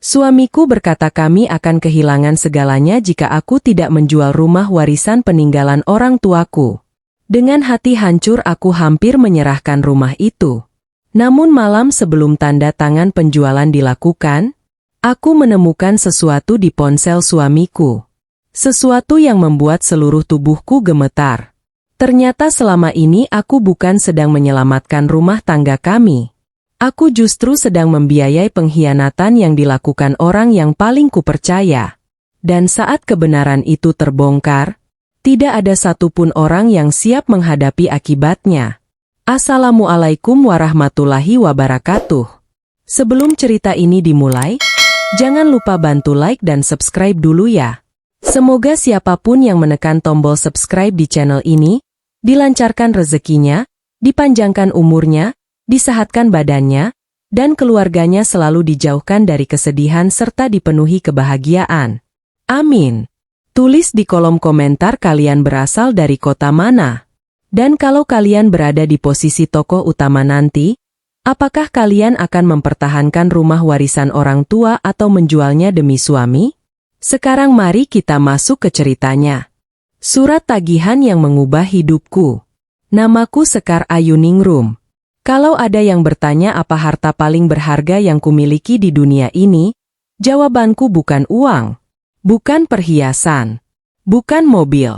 Suamiku berkata kami akan kehilangan segalanya jika aku tidak menjual rumah warisan peninggalan orang tuaku. Dengan hati hancur aku hampir menyerahkan rumah itu. Namun malam sebelum tanda tangan penjualan dilakukan, aku menemukan sesuatu di ponsel suamiku. Sesuatu yang membuat seluruh tubuhku gemetar. Ternyata selama ini aku bukan sedang menyelamatkan rumah tangga kami. Aku justru sedang membiayai pengkhianatan yang dilakukan orang yang paling kupercaya. Dan saat kebenaran itu terbongkar, tidak ada satupun orang yang siap menghadapi akibatnya. Assalamualaikum warahmatullahi wabarakatuh. Sebelum cerita ini dimulai, jangan lupa bantu like dan subscribe dulu ya. Semoga siapapun yang menekan tombol subscribe di channel ini, dilancarkan rezekinya, dipanjangkan umurnya, disehatkan badannya, dan keluarganya selalu dijauhkan dari kesedihan serta dipenuhi kebahagiaan. Amin. Tulis di kolom komentar kalian berasal dari kota mana. Dan kalau kalian berada di posisi tokoh utama nanti, apakah kalian akan mempertahankan rumah warisan orang tua atau menjualnya demi suami? Sekarang mari kita masuk ke ceritanya. Surat tagihan yang mengubah hidupku. Namaku Sekar Ayuningrum. Kalau ada yang bertanya apa harta paling berharga yang kumiliki di dunia ini, jawabanku bukan uang, bukan perhiasan, bukan mobil,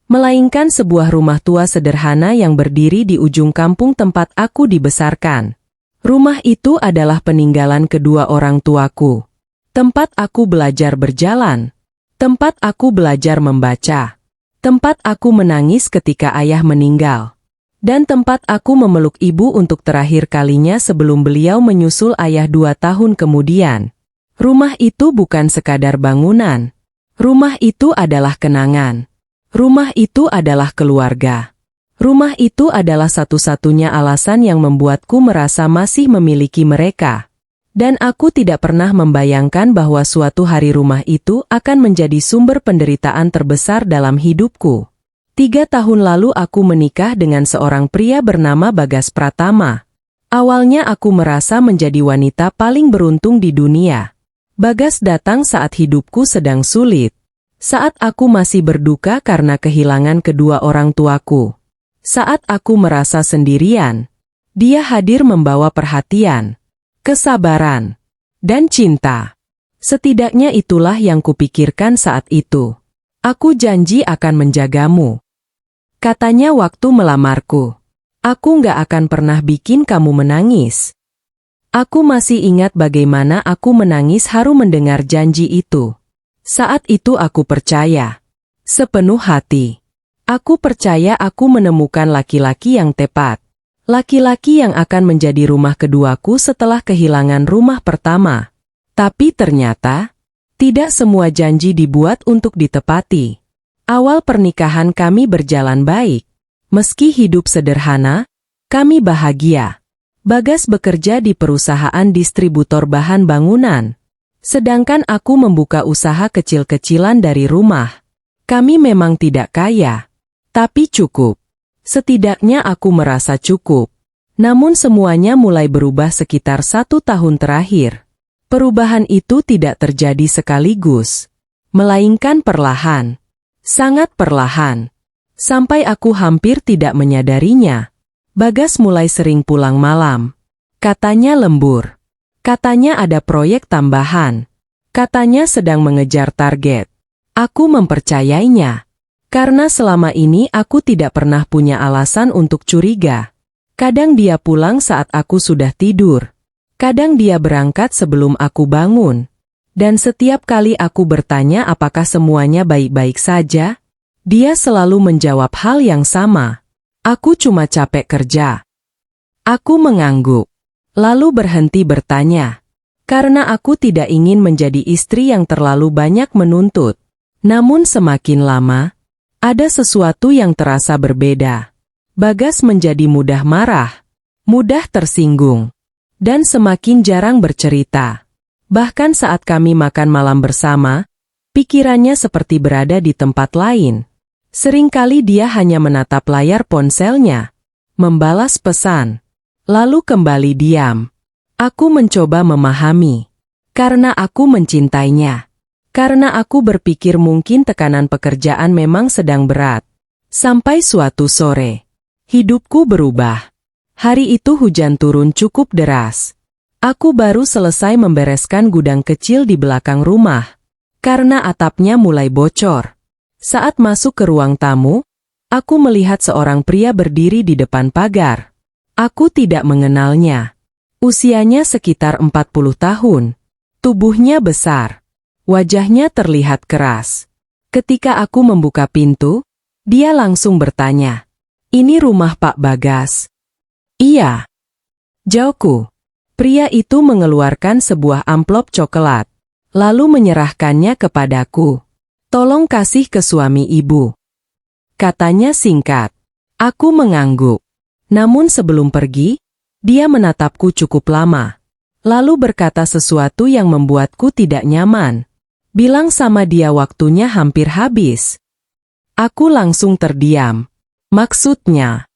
melainkan sebuah rumah tua sederhana yang berdiri di ujung kampung tempat aku dibesarkan. Rumah itu adalah peninggalan kedua orang tuaku. Tempat aku belajar berjalan, tempat aku belajar membaca, tempat aku menangis ketika ayah meninggal. Dan tempat aku memeluk ibu untuk terakhir kalinya sebelum beliau menyusul ayah 2 tahun kemudian. Rumah itu bukan sekadar bangunan. Rumah itu adalah kenangan. Rumah itu adalah keluarga. Rumah itu adalah satu-satunya alasan yang membuatku merasa masih memiliki mereka. Dan aku tidak pernah membayangkan bahwa suatu hari rumah itu akan menjadi sumber penderitaan terbesar dalam hidupku. 3 tahun lalu aku menikah dengan seorang pria bernama Bagas Pratama. Awalnya aku merasa menjadi wanita paling beruntung di dunia. Bagas datang saat hidupku sedang sulit. Saat aku masih berduka karena kehilangan kedua orang tuaku. Saat aku merasa sendirian, dia hadir membawa perhatian, kesabaran, dan cinta. Setidaknya itulah yang kupikirkan saat itu. Aku janji akan menjagamu. Katanya waktu melamarku. Aku nggak akan pernah bikin kamu menangis. Aku masih ingat bagaimana aku menangis haru mendengar janji itu. Saat itu aku percaya. Sepenuh hati. Aku percaya aku menemukan laki-laki yang tepat. Laki-laki yang akan menjadi rumah keduaku setelah kehilangan rumah pertama. Tapi ternyata, tidak semua janji dibuat untuk ditepati. Awal pernikahan kami berjalan baik. Meski hidup sederhana, kami bahagia. Bagas bekerja di perusahaan distributor bahan bangunan. Sedangkan aku membuka usaha kecil-kecilan dari rumah. Kami memang tidak kaya, tapi cukup. Setidaknya aku merasa cukup. Namun semuanya mulai berubah sekitar 1 tahun terakhir. Perubahan itu tidak terjadi sekaligus, melainkan perlahan. Sangat perlahan. Sampai aku hampir tidak menyadarinya. Bagas mulai sering pulang malam. Katanya lembur. Katanya ada proyek tambahan. Katanya sedang mengejar target. Aku mempercayainya. Karena selama ini aku tidak pernah punya alasan untuk curiga. Kadang dia pulang saat aku sudah tidur. Kadang dia berangkat sebelum aku bangun. Dan setiap kali aku bertanya apakah semuanya baik-baik saja, dia selalu menjawab hal yang sama. Aku cuma capek kerja. Aku mengangguk. Lalu berhenti bertanya. Karena aku tidak ingin menjadi istri yang terlalu banyak menuntut. Namun semakin lama, ada sesuatu yang terasa berbeda. Bagas menjadi mudah marah, mudah tersinggung, dan semakin jarang bercerita. Bahkan saat kami makan malam bersama, pikirannya seperti berada di tempat lain. Seringkali dia hanya menatap layar ponselnya, membalas pesan, lalu kembali diam. Aku mencoba memahami. Karena aku mencintainya. Karena aku berpikir mungkin tekanan pekerjaan memang sedang berat. Sampai suatu sore, hidupku berubah. Hari itu hujan turun cukup deras. Aku baru selesai membereskan gudang kecil di belakang rumah. Karena atapnya mulai bocor. Saat masuk ke ruang tamu, aku melihat seorang pria berdiri di depan pagar. Aku tidak mengenalnya. Usianya sekitar 40 tahun. Tubuhnya besar. Wajahnya terlihat keras. Ketika aku membuka pintu, dia langsung bertanya, "Ini rumah Pak Bagas?" "Iya," jawabku. Pria itu mengeluarkan sebuah amplop coklat, lalu menyerahkannya kepadaku. "Tolong kasih ke suami ibu," katanya singkat. Aku mengangguk. Namun sebelum pergi, dia menatapku cukup lama. Lalu berkata sesuatu yang membuatku tidak nyaman. Bilang sama dia waktunya hampir habis. Aku langsung terdiam. Maksudnya?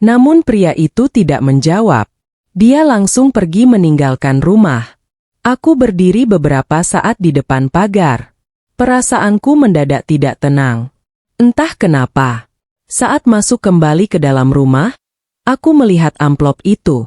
Namun pria itu tidak menjawab. Dia langsung pergi meninggalkan rumah. Aku berdiri beberapa saat di depan pagar. Perasaanku mendadak tidak tenang. Entah kenapa. Saat masuk kembali ke dalam rumah, aku melihat amplop itu.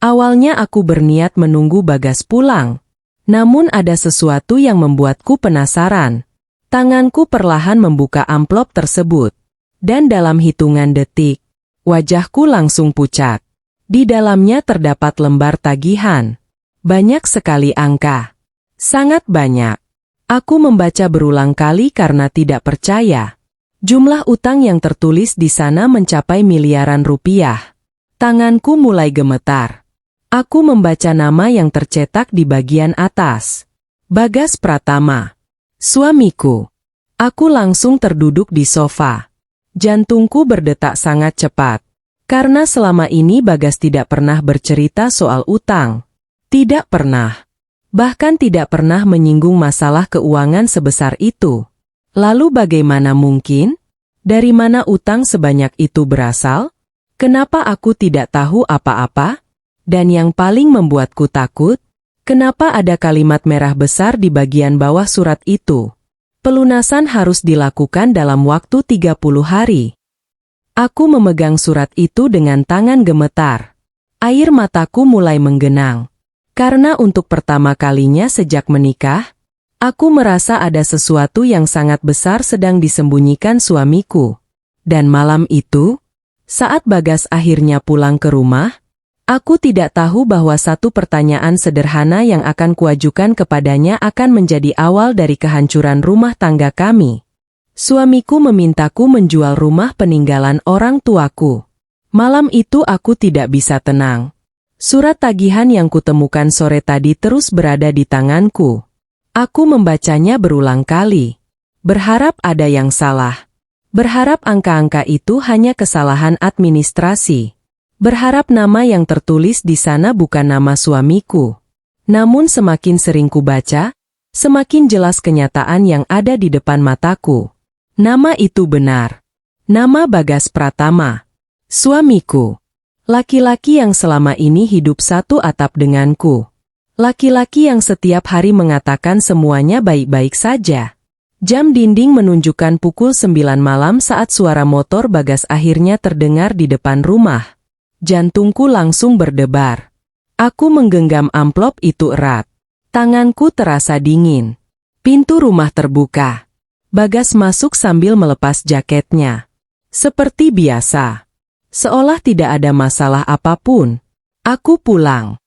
Awalnya aku berniat menunggu Bagas pulang. Namun ada sesuatu yang membuatku penasaran. Tanganku perlahan membuka amplop tersebut. Dan dalam hitungan detik, wajahku langsung pucat. Di dalamnya terdapat lembar tagihan. Banyak sekali angka. Sangat banyak. Aku membaca berulang kali karena tidak percaya. Jumlah utang yang tertulis di sana mencapai miliaran rupiah. Tanganku mulai gemetar. Aku membaca nama yang tercetak di bagian atas. Bagas Pratama. Suamiku. Aku langsung terduduk di sofa. Jantungku berdetak sangat cepat. Karena selama ini Bagas tidak pernah bercerita soal utang. Tidak pernah. Bahkan tidak pernah menyinggung masalah keuangan sebesar itu. Lalu bagaimana mungkin? Dari mana utang sebanyak itu berasal? Kenapa aku tidak tahu apa-apa? Dan yang paling membuatku takut, kenapa ada kalimat merah besar di bagian bawah surat itu? Pelunasan harus dilakukan dalam waktu 30 hari. Aku memegang surat itu dengan tangan gemetar. Air mataku mulai menggenang. Karena untuk pertama kalinya sejak menikah, aku merasa ada sesuatu yang sangat besar sedang disembunyikan suamiku. Dan malam itu, saat Bagas akhirnya pulang ke rumah, aku tidak tahu bahwa satu pertanyaan sederhana yang akan kuajukan kepadanya akan menjadi awal dari kehancuran rumah tangga kami. Suamiku memintaku menjual rumah peninggalan orang tuaku. Malam itu aku tidak bisa tenang. Surat tagihan yang kutemukan sore tadi terus berada di tanganku. Aku membacanya berulang kali. Berharap ada yang salah. Berharap angka-angka itu hanya kesalahan administrasi. Berharap nama yang tertulis di sana bukan nama suamiku. Namun semakin sering kubaca, semakin jelas kenyataan yang ada di depan mataku. Nama itu benar. Nama Bagas Pratama. Suamiku. Laki-laki yang selama ini hidup satu atap denganku. Laki-laki yang setiap hari mengatakan semuanya baik-baik saja. Jam dinding menunjukkan pukul 9 malam saat suara motor Bagas akhirnya terdengar di depan rumah. Jantungku langsung berdebar. Aku menggenggam amplop itu erat. Tanganku terasa dingin. Pintu rumah terbuka. Bagas masuk sambil melepas jaketnya. Seperti biasa. Seolah tidak ada masalah apapun. Aku pulang,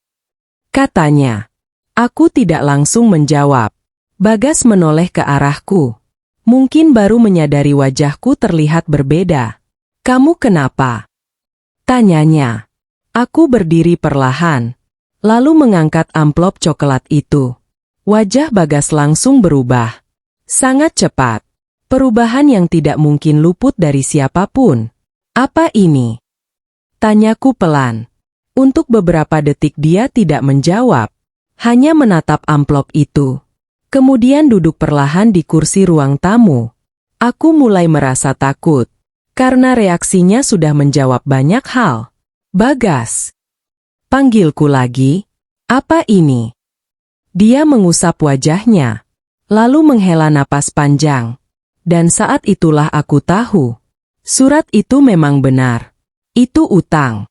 katanya. Aku tidak langsung menjawab. Bagas menoleh ke arahku. Mungkin baru menyadari wajahku terlihat berbeda. "Kamu kenapa?" tanyanya. Aku berdiri perlahan, lalu mengangkat amplop coklat itu. Wajah Bagas langsung berubah. Sangat cepat. Perubahan yang tidak mungkin luput dari siapapun. "Apa ini?" tanyaku pelan. Untuk beberapa detik dia tidak menjawab. Hanya menatap amplop itu. Kemudian duduk perlahan di kursi ruang tamu. Aku mulai merasa takut. Karena reaksinya sudah menjawab banyak hal. "Bagas." Panggilku lagi. "Apa ini?" Dia mengusap wajahnya, lalu menghela napas panjang. Dan saat itulah aku tahu. Surat itu memang benar. Itu utang.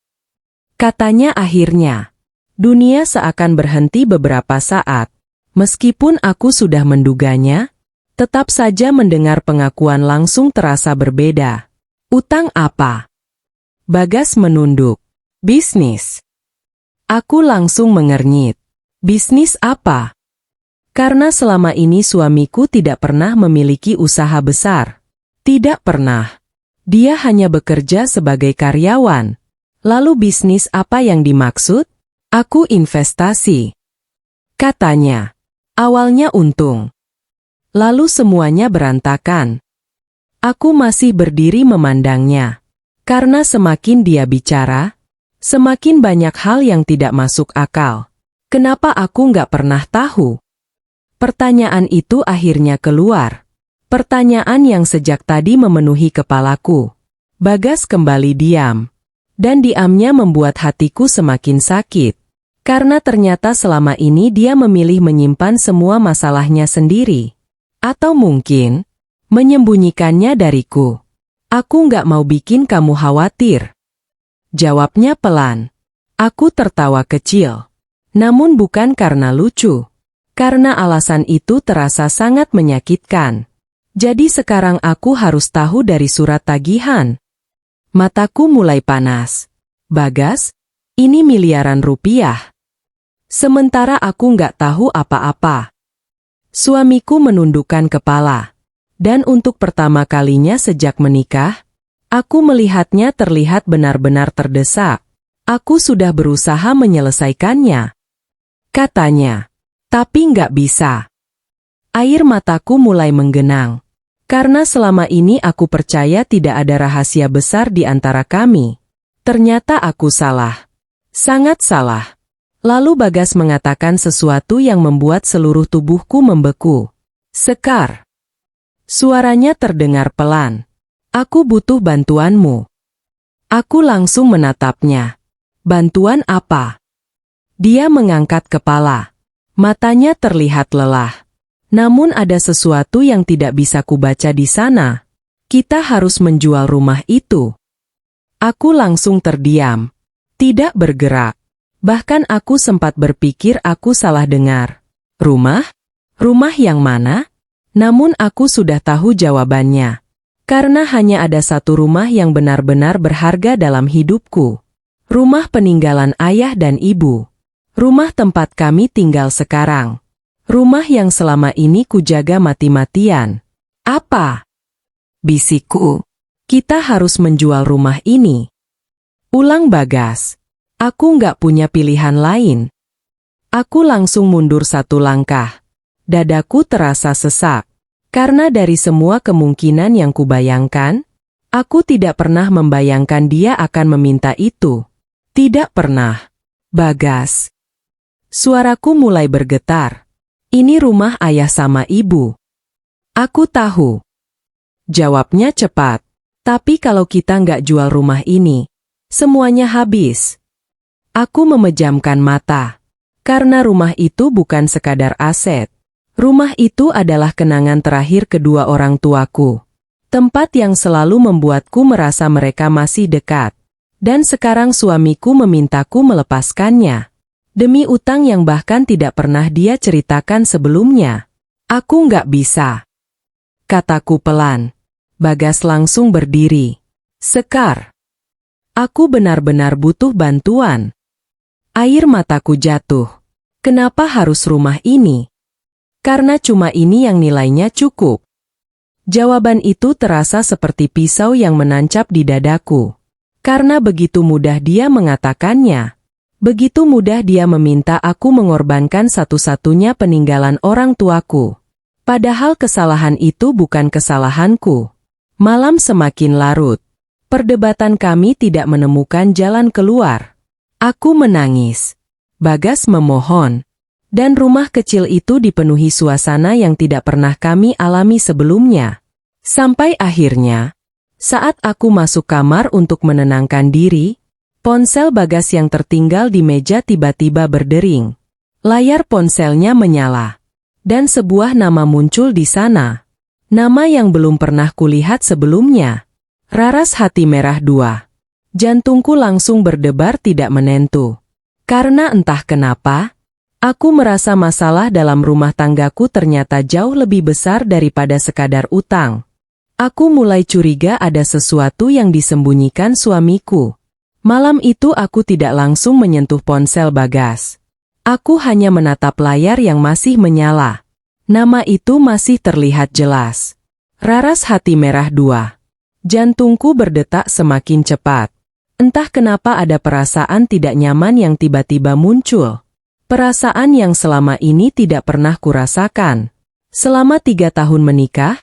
Katanya akhirnya. Dunia seakan berhenti beberapa saat. Meskipun aku sudah menduganya, tetap saja mendengar pengakuan langsung terasa berbeda. Utang apa? Bagas menunduk. Bisnis. Aku langsung mengernyit. Bisnis apa? Karena selama ini suamiku tidak pernah memiliki usaha besar. Tidak pernah. Dia hanya bekerja sebagai karyawan. Lalu bisnis apa yang dimaksud? Aku investasi. Katanya. Awalnya untung. Lalu semuanya berantakan. Aku masih berdiri memandangnya. Karena semakin dia bicara, semakin banyak hal yang tidak masuk akal. Kenapa aku nggak pernah tahu? Pertanyaan itu akhirnya keluar. Pertanyaan yang sejak tadi memenuhi kepalaku. Bagas kembali diam. Dan diamnya membuat hatiku semakin sakit. Karena ternyata selama ini dia memilih menyimpan semua masalahnya sendiri. Atau mungkin, menyembunyikannya dariku. Aku nggak mau bikin kamu khawatir. Jawabnya pelan. Aku tertawa kecil. Namun bukan karena lucu. Karena alasan itu terasa sangat menyakitkan. Jadi sekarang aku harus tahu dari surat tagihan. Mataku mulai panas. Bagas, ini miliaran rupiah. Sementara aku nggak tahu apa-apa. Suamiku menundukkan kepala. Dan untuk pertama kalinya sejak menikah, aku melihatnya terlihat benar-benar terdesak. Aku sudah berusaha menyelesaikannya. Katanya. Tapi nggak bisa. Air mataku mulai menggenang. Karena selama ini aku percaya tidak ada rahasia besar di antara kami. Ternyata aku salah. Sangat salah. Lalu Bagas mengatakan sesuatu yang membuat seluruh tubuhku membeku. Sekar. Suaranya terdengar pelan. Aku butuh bantuanmu. Aku langsung menatapnya. Bantuan apa? Dia mengangkat kepala. Matanya terlihat lelah. Namun ada sesuatu yang tidak bisa kubaca di sana. Kita harus menjual rumah itu. Aku langsung terdiam. Tidak bergerak. Bahkan aku sempat berpikir aku salah dengar. Rumah? Rumah yang mana? Namun aku sudah tahu jawabannya. Karena hanya ada satu rumah yang benar-benar berharga dalam hidupku. Rumah peninggalan ayah dan ibu. Rumah tempat kami tinggal sekarang. Rumah yang selama ini kujaga mati-matian. Apa? Bisikku. Kita harus menjual rumah ini. Ulang Bagas. Aku nggak punya pilihan lain. Aku langsung mundur satu langkah. Dadaku terasa sesak. Karena dari semua kemungkinan yang kubayangkan, aku tidak pernah membayangkan dia akan meminta itu. Tidak pernah. Bagas. Suaraku mulai bergetar. Ini rumah ayah sama ibu. Aku tahu. Jawabnya cepat. Tapi kalau kita nggak jual rumah ini, semuanya habis. Aku memejamkan mata. Karena rumah itu bukan sekadar aset. Rumah itu adalah kenangan terakhir kedua orang tuaku. Tempat yang selalu membuatku merasa mereka masih dekat. Dan sekarang suamiku memintaku melepaskannya. Demi utang yang bahkan tidak pernah dia ceritakan sebelumnya. Aku nggak bisa. Kataku pelan. Bagas langsung berdiri. Sekar. Aku benar-benar butuh bantuan. Air mataku jatuh. Kenapa harus rumah ini? Karena cuma ini yang nilainya cukup. Jawaban itu terasa seperti pisau yang menancap di dadaku. Karena begitu mudah dia mengatakannya. Begitu mudah dia meminta aku mengorbankan satu-satunya peninggalan orang tuaku. Padahal kesalahan itu bukan kesalahanku. Malam semakin larut. Perdebatan kami tidak menemukan jalan keluar. Aku menangis. Bagas memohon. Dan rumah kecil itu dipenuhi suasana yang tidak pernah kami alami sebelumnya. Sampai akhirnya, saat aku masuk kamar untuk menenangkan diri, ponsel Bagas yang tertinggal di meja tiba-tiba berdering. Layar ponselnya menyala. Dan sebuah nama muncul di sana. Nama yang belum pernah kulihat sebelumnya. Raras Hati Merah 2. Jantungku langsung berdebar tidak menentu. Karena entah kenapa, aku merasa masalah dalam rumah tanggaku ternyata jauh lebih besar daripada sekadar utang. Aku mulai curiga ada sesuatu yang disembunyikan suamiku. Malam itu aku tidak langsung menyentuh ponsel Bagas. Aku hanya menatap layar yang masih menyala. Nama itu masih terlihat jelas. Raras Hati Merah 2. Jantungku berdetak semakin cepat. Entah kenapa ada perasaan tidak nyaman yang tiba-tiba muncul. Perasaan yang selama ini tidak pernah kurasakan. Selama 3 tahun menikah,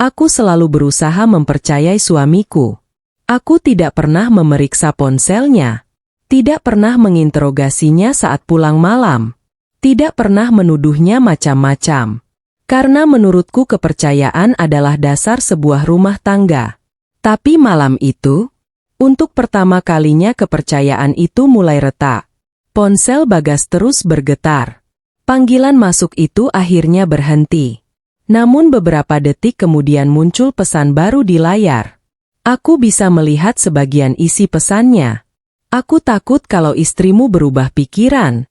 aku selalu berusaha mempercayai suamiku. Aku tidak pernah memeriksa ponselnya. Tidak pernah menginterogasinya saat pulang malam. Tidak pernah menuduhnya macam-macam. Karena menurutku kepercayaan adalah dasar sebuah rumah tangga. Tapi malam itu, untuk pertama kalinya kepercayaan itu mulai retak. Ponsel Bagas terus bergetar. Panggilan masuk itu akhirnya berhenti. Namun beberapa detik kemudian muncul pesan baru di layar. Aku bisa melihat sebagian isi pesannya. Aku takut kalau istrimu berubah pikiran.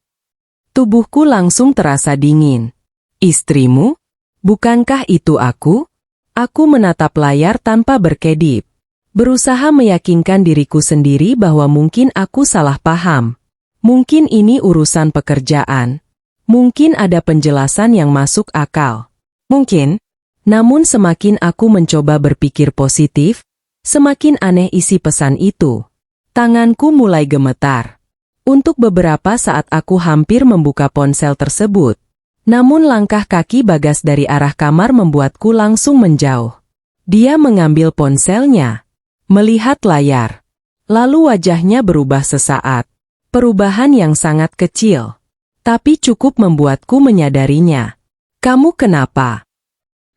Tubuhku langsung terasa dingin. Istrimu? Bukankah itu aku? Aku menatap layar tanpa berkedip. Berusaha meyakinkan diriku sendiri bahwa mungkin aku salah paham. Mungkin ini urusan pekerjaan. Mungkin ada penjelasan yang masuk akal. Mungkin. Namun semakin aku mencoba berpikir positif, semakin aneh isi pesan itu. Tanganku mulai gemetar. Untuk beberapa saat aku hampir membuka ponsel tersebut. Namun langkah kaki Bagas dari arah kamar membuatku langsung menjauh. Dia mengambil ponselnya. Melihat layar. Lalu wajahnya berubah sesaat. Perubahan yang sangat kecil. Tapi cukup membuatku menyadarinya. Kamu kenapa?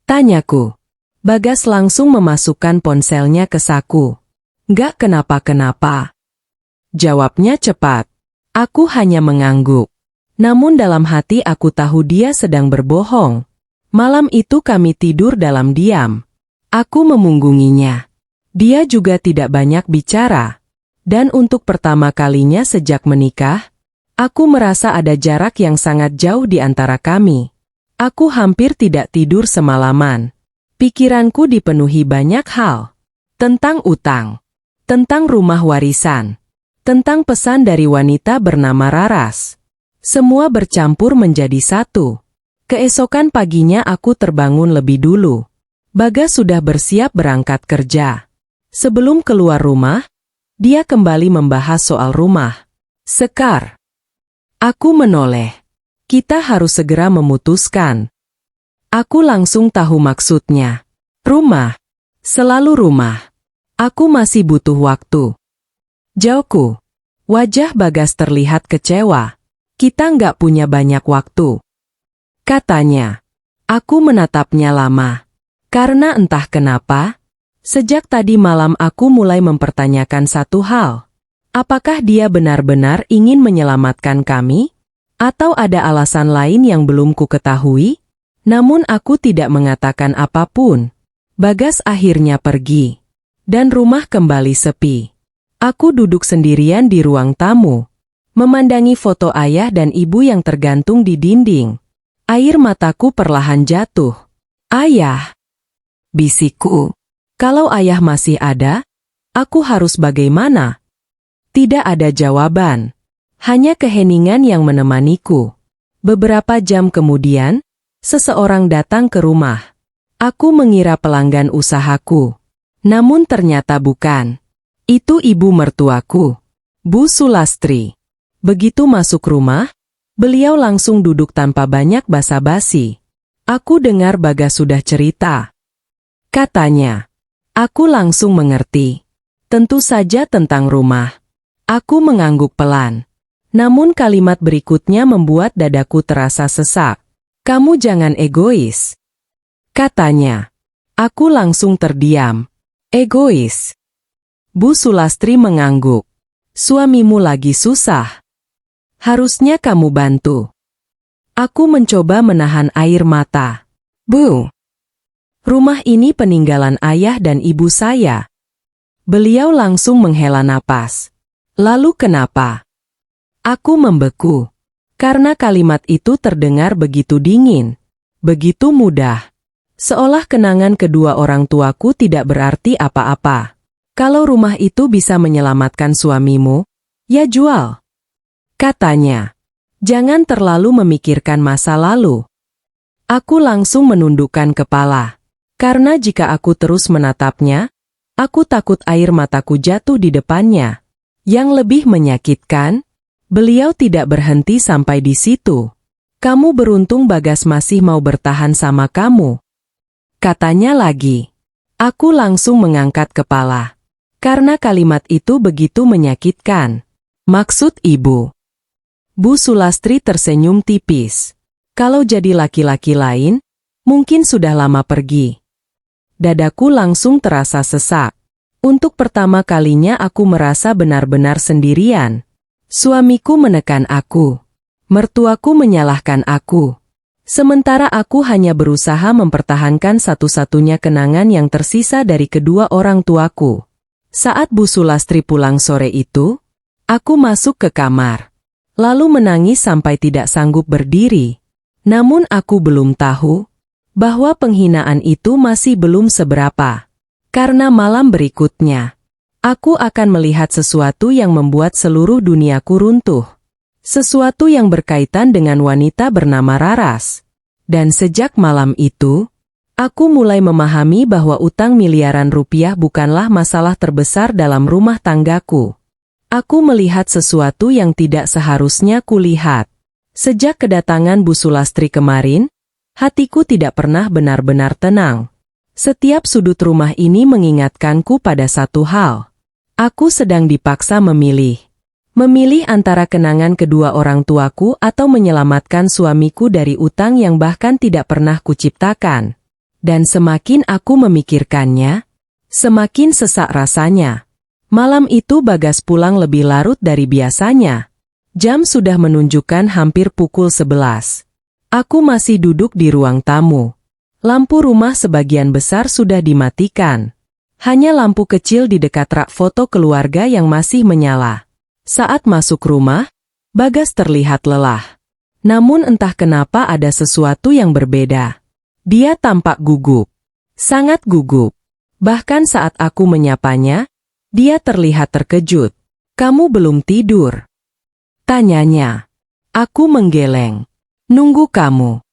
Tanyaku. Bagas langsung memasukkan ponselnya ke saku. Nggak kenapa-kenapa. Jawabnya cepat. Aku hanya mengangguk. Namun dalam hati aku tahu dia sedang berbohong. Malam itu kami tidur dalam diam. Aku memunggunginya. Dia juga tidak banyak bicara. Dan untuk pertama kalinya sejak menikah, aku merasa ada jarak yang sangat jauh di antara kami. Aku hampir tidak tidur semalaman. Pikiranku dipenuhi banyak hal. Tentang utang. Tentang rumah warisan. Tentang pesan dari wanita bernama Raras. Semua bercampur menjadi satu. Keesokan paginya aku terbangun lebih dulu. Bagas sudah bersiap berangkat kerja. Sebelum keluar rumah, dia kembali membahas soal rumah. Sekar. Aku menoleh. Kita harus segera memutuskan. Aku langsung tahu maksudnya. Rumah. Selalu rumah. Aku masih butuh waktu. Jauhku. Wajah Bagas terlihat kecewa. Kita nggak punya banyak waktu. Katanya. Aku menatapnya lama. Karena entah kenapa, sejak tadi malam aku mulai mempertanyakan satu hal. Apakah dia benar-benar ingin menyelamatkan kami? Atau ada alasan lain yang belum ku ketahui? Namun aku tidak mengatakan apapun. Bagas akhirnya pergi. Dan rumah kembali sepi. Aku duduk sendirian di ruang tamu. Memandangi foto ayah dan ibu yang tergantung di dinding. Air mataku perlahan jatuh. Ayah. Bisikku. Kalau ayah masih ada, aku harus bagaimana? Tidak ada jawaban. Hanya keheningan yang menemaniku. Beberapa jam kemudian, seseorang datang ke rumah. Aku mengira pelanggan usahaku. Namun ternyata bukan. Itu ibu mertuaku. Bu Sulastri. Begitu masuk rumah, beliau langsung duduk tanpa banyak basa-basi. Aku dengar Bagas sudah cerita. Katanya. Aku langsung mengerti. Tentu saja tentang rumah. Aku mengangguk pelan. Namun kalimat berikutnya membuat dadaku terasa sesak. Kamu jangan egois. Katanya. Aku langsung terdiam. Egois. Bu Sulastri mengangguk. Suamimu lagi susah. Harusnya kamu bantu. Aku mencoba menahan air mata. Bu! Rumah ini peninggalan ayah dan ibu saya. Beliau langsung menghela napas. Lalu kenapa? Aku membeku. Karena kalimat itu terdengar begitu dingin, begitu mudah. Seolah kenangan kedua orang tuaku tidak berarti apa-apa. Kalau rumah itu bisa menyelamatkan suamimu, ya jual. Katanya. Jangan terlalu memikirkan masa lalu. Aku langsung menundukkan kepala. Karena jika aku terus menatapnya, aku takut air mataku jatuh di depannya. Yang lebih menyakitkan, beliau tidak berhenti sampai di situ. Kamu beruntung Bagas masih mau bertahan sama kamu. Katanya lagi. Aku langsung mengangkat kepala. Karena kalimat itu begitu menyakitkan. Maksud ibu. Bu Sulastri tersenyum tipis. Kalau jadi laki-laki lain, mungkin sudah lama pergi. Dadaku langsung terasa sesak. Untuk pertama kalinya aku merasa benar-benar sendirian. Suamiku menekan aku. Mertuaku menyalahkan aku. Sementara aku hanya berusaha mempertahankan satu-satunya kenangan yang tersisa dari kedua orang tuaku. Saat Bu Sulastri pulang sore itu, aku masuk ke kamar. Lalu menangis sampai tidak sanggup berdiri. Namun aku belum tahu bahwa penghinaan itu masih belum seberapa. Karena malam berikutnya, aku akan melihat sesuatu yang membuat seluruh duniaku runtuh. Sesuatu yang berkaitan dengan wanita bernama Raras. Dan sejak malam itu, aku mulai memahami bahwa utang miliaran rupiah bukanlah masalah terbesar dalam rumah tanggaku. Aku melihat sesuatu yang tidak seharusnya kulihat. Sejak kedatangan Bu Sulastri kemarin, hatiku tidak pernah benar-benar tenang. Setiap sudut rumah ini mengingatkanku pada satu hal. Aku sedang dipaksa memilih. Memilih antara kenangan kedua orang tuaku atau menyelamatkan suamiku dari utang yang bahkan tidak pernah kuciptakan. Dan semakin aku memikirkannya, semakin sesak rasanya. Malam itu Bagas pulang lebih larut dari biasanya. Jam sudah menunjukkan hampir pukul 11. Aku masih duduk di ruang tamu. Lampu rumah sebagian besar sudah dimatikan. Hanya lampu kecil di dekat rak foto keluarga yang masih menyala. Saat masuk rumah, Bagas terlihat lelah. Namun entah kenapa ada sesuatu yang berbeda. Dia tampak gugup. Sangat gugup. Bahkan saat aku menyapanya, dia terlihat terkejut. Kamu belum tidur? Tanyanya. Aku menggeleng. Nunggu kamu.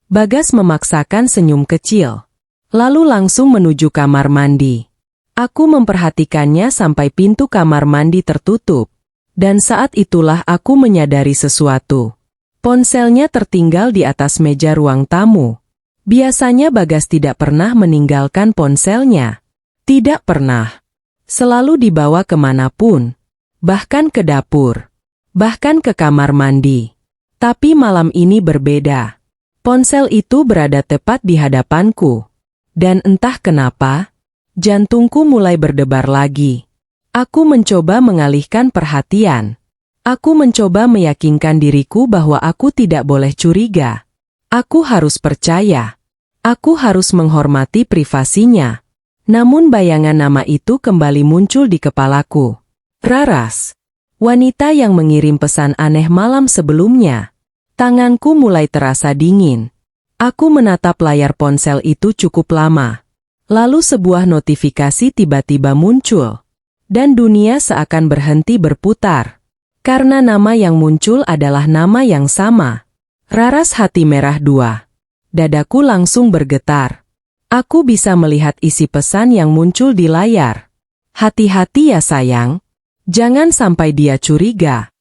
Bagas memaksakan senyum kecil. Lalu langsung menuju kamar mandi. Aku memperhatikannya sampai pintu kamar mandi tertutup. Dan saat itulah aku menyadari sesuatu. Ponselnya tertinggal di atas meja ruang tamu. Biasanya Bagas tidak pernah meninggalkan ponselnya. Tidak pernah. Selalu dibawa kemanapun, bahkan ke dapur, bahkan ke kamar mandi. Tapi malam ini berbeda. Ponsel itu berada tepat di hadapanku. Dan entah kenapa, jantungku mulai berdebar lagi. Aku mencoba mengalihkan perhatian. Aku mencoba meyakinkan diriku bahwa aku tidak boleh curiga. Aku harus percaya. Aku harus menghormati privasinya. Namun bayangan nama itu kembali muncul di kepalaku. Raras. Wanita yang mengirim pesan aneh malam sebelumnya. Tanganku mulai terasa dingin. Aku menatap layar ponsel itu cukup lama. Lalu sebuah notifikasi tiba-tiba muncul. Dan dunia seakan berhenti berputar. Karena nama yang muncul adalah nama yang sama. Raras Hati Merah 2. Dadaku langsung bergetar. Aku bisa melihat isi pesan yang muncul di layar. Hati-hati ya sayang. Jangan sampai dia curiga.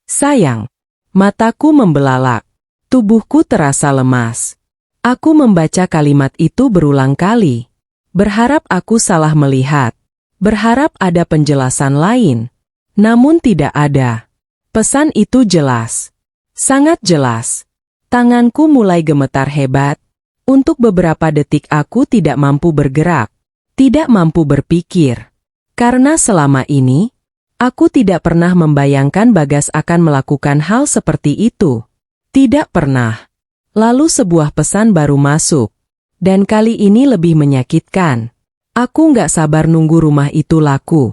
Sayang. Mataku membelalak. Tubuhku terasa lemas. Aku membaca kalimat itu berulang kali. Berharap aku salah melihat. Berharap ada penjelasan lain. Namun tidak ada. Pesan itu jelas. Sangat jelas. Tanganku mulai gemetar hebat. Untuk beberapa detik aku tidak mampu bergerak, tidak mampu berpikir. Karena selama ini, aku tidak pernah membayangkan Bagas akan melakukan hal seperti itu. Tidak pernah. Lalu sebuah pesan baru masuk. Dan kali ini lebih menyakitkan. Aku nggak sabar nunggu rumah itu laku.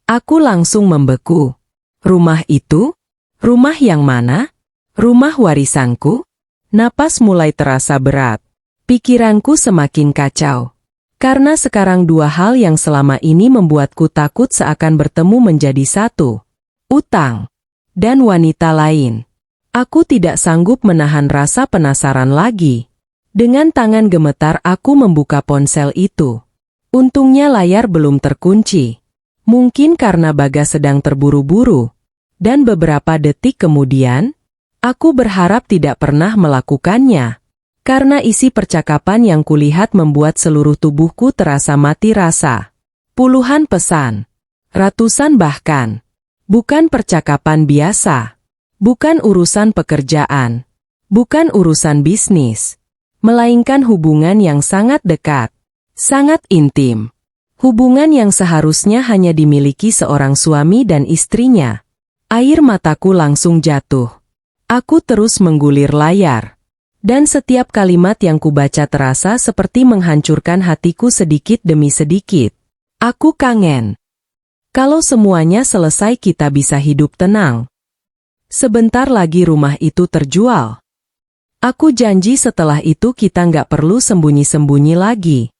Aku langsung membeku. Rumah itu? Rumah yang mana? Rumah warisanku? Napas mulai terasa berat. Pikiranku semakin kacau. Karena sekarang dua hal yang selama ini membuatku takut seakan bertemu menjadi satu. Utang. Dan wanita lain. Aku tidak sanggup menahan rasa penasaran lagi. Dengan tangan gemetar aku membuka ponsel itu. Untungnya layar belum terkunci. Mungkin karena Bagas sedang terburu-buru. Dan beberapa detik kemudian, aku berharap tidak pernah melakukannya. Karena isi percakapan yang kulihat membuat seluruh tubuhku terasa mati rasa. Puluhan pesan. Ratusan bahkan. Bukan percakapan biasa. Bukan urusan pekerjaan. Bukan urusan bisnis. Melainkan hubungan yang sangat dekat. Sangat intim. Hubungan yang seharusnya hanya dimiliki seorang suami dan istrinya. Air mataku langsung jatuh. Aku terus menggulir layar. Dan setiap kalimat yang kubaca terasa seperti menghancurkan hatiku sedikit demi sedikit. Aku kangen. Kalau semuanya selesai kita bisa hidup tenang. Sebentar lagi rumah itu terjual. Aku janji setelah itu kita nggak perlu sembunyi-sembunyi lagi.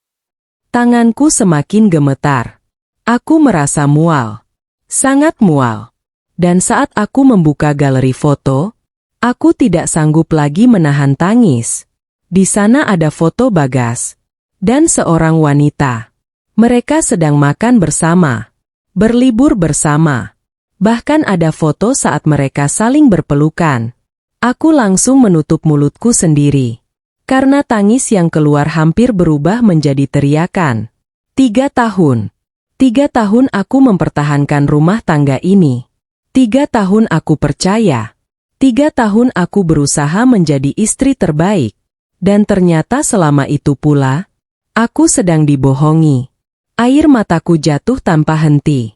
Tanganku semakin gemetar. Aku merasa mual. Sangat mual. Dan saat aku membuka galeri foto, aku tidak sanggup lagi menahan tangis. Di sana ada foto Bagas. Dan seorang wanita. Mereka sedang makan bersama. Berlibur bersama. Bahkan ada foto saat mereka saling berpelukan. Aku langsung menutup mulutku sendiri. Karena tangis yang keluar hampir berubah menjadi teriakan. 3 tahun. 3 tahun aku mempertahankan rumah tangga ini. 3 tahun aku percaya. 3 tahun aku berusaha menjadi istri terbaik. Dan ternyata selama itu pula, aku sedang dibohongi. Air mataku jatuh tanpa henti.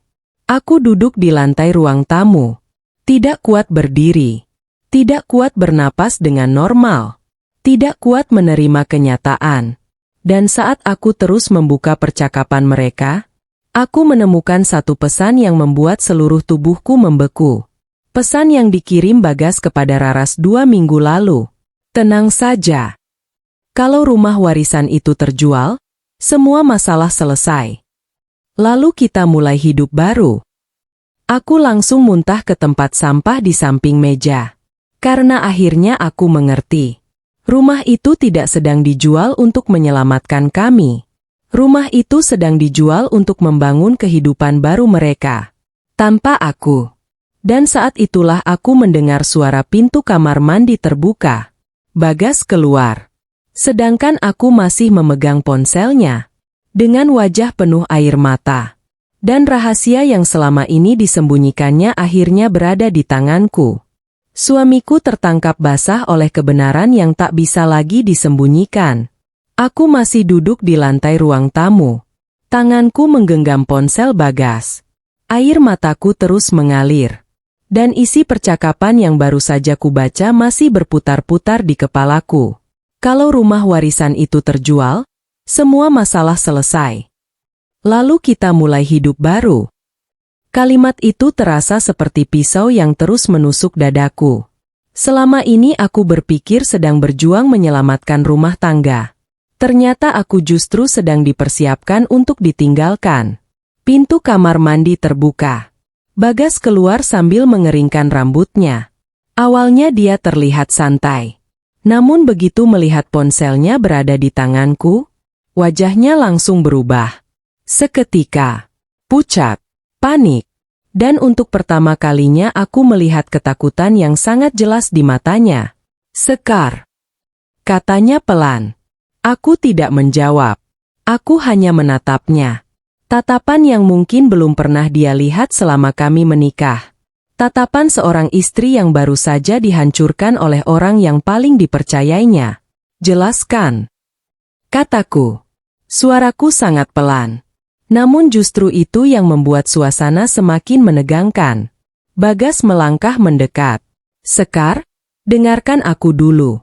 Aku duduk di lantai ruang tamu. Tidak kuat berdiri. Tidak kuat bernapas dengan normal. Tidak kuat menerima kenyataan. Dan saat aku terus membuka percakapan mereka, aku menemukan satu pesan yang membuat seluruh tubuhku membeku. Pesan yang dikirim Bagas kepada Raras 2 minggu lalu. Tenang saja. Kalau rumah warisan itu terjual, semua masalah selesai. Lalu kita mulai hidup baru. Aku langsung muntah ke tempat sampah di samping meja. Karena akhirnya aku mengerti. Rumah itu tidak sedang dijual untuk menyelamatkan kami. Rumah itu sedang dijual untuk membangun kehidupan baru mereka. Tanpa aku. Dan saat itulah aku mendengar suara pintu kamar mandi terbuka. Bagas keluar. Sedangkan aku masih memegang ponselnya. Dengan wajah penuh air mata. Dan rahasia yang selama ini disembunyikannya akhirnya berada di tanganku. Suamiku tertangkap basah oleh kebenaran yang tak bisa lagi disembunyikan. Aku masih duduk di lantai ruang tamu. Tanganku menggenggam ponsel Bagas. Air mataku terus mengalir. Dan isi percakapan yang baru saja kubaca masih berputar-putar di kepalaku. Kalau rumah warisan itu terjual, semua masalah selesai. Lalu kita mulai hidup baru. Kalimat itu terasa seperti pisau yang terus menusuk dadaku. Selama ini aku berpikir sedang berjuang menyelamatkan rumah tangga. Ternyata aku justru sedang dipersiapkan untuk ditinggalkan. Pintu kamar mandi terbuka. Bagas keluar sambil mengeringkan rambutnya. Awalnya dia terlihat santai. Namun begitu melihat ponselnya berada di tanganku, wajahnya langsung berubah. Seketika, pucat. Panik. Dan untuk pertama kalinya aku melihat ketakutan yang sangat jelas di matanya. Sekar. Katanya pelan. Aku tidak menjawab. Aku hanya menatapnya. Tatapan yang mungkin belum pernah dia lihat selama kami menikah. Tatapan seorang istri yang baru saja dihancurkan oleh orang yang paling dipercayainya. Jelaskan. Kataku. Suaraku sangat pelan. Namun justru itu yang membuat suasana semakin menegangkan. Bagas melangkah mendekat. Sekar, Dengarkan aku dulu.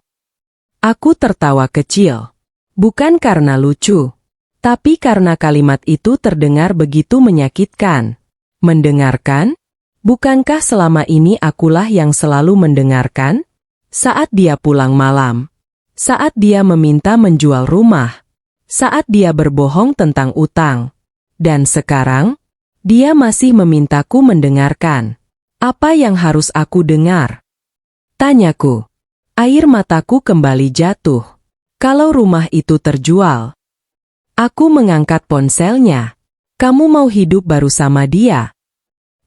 Aku tertawa kecil. Bukan karena lucu, tapi karena kalimat itu terdengar begitu menyakitkan. Mendengarkan? Bukankah selama ini akulah yang selalu mendengarkan? Saat dia pulang malam. Saat dia meminta menjual rumah. Saat dia berbohong tentang utang. Dan sekarang, dia masih memintaku mendengarkan. Apa yang harus aku dengar? Tanyaku. Air mataku kembali jatuh. Kalau rumah itu terjual. Aku mengangkat ponselnya. Kamu mau hidup baru sama dia?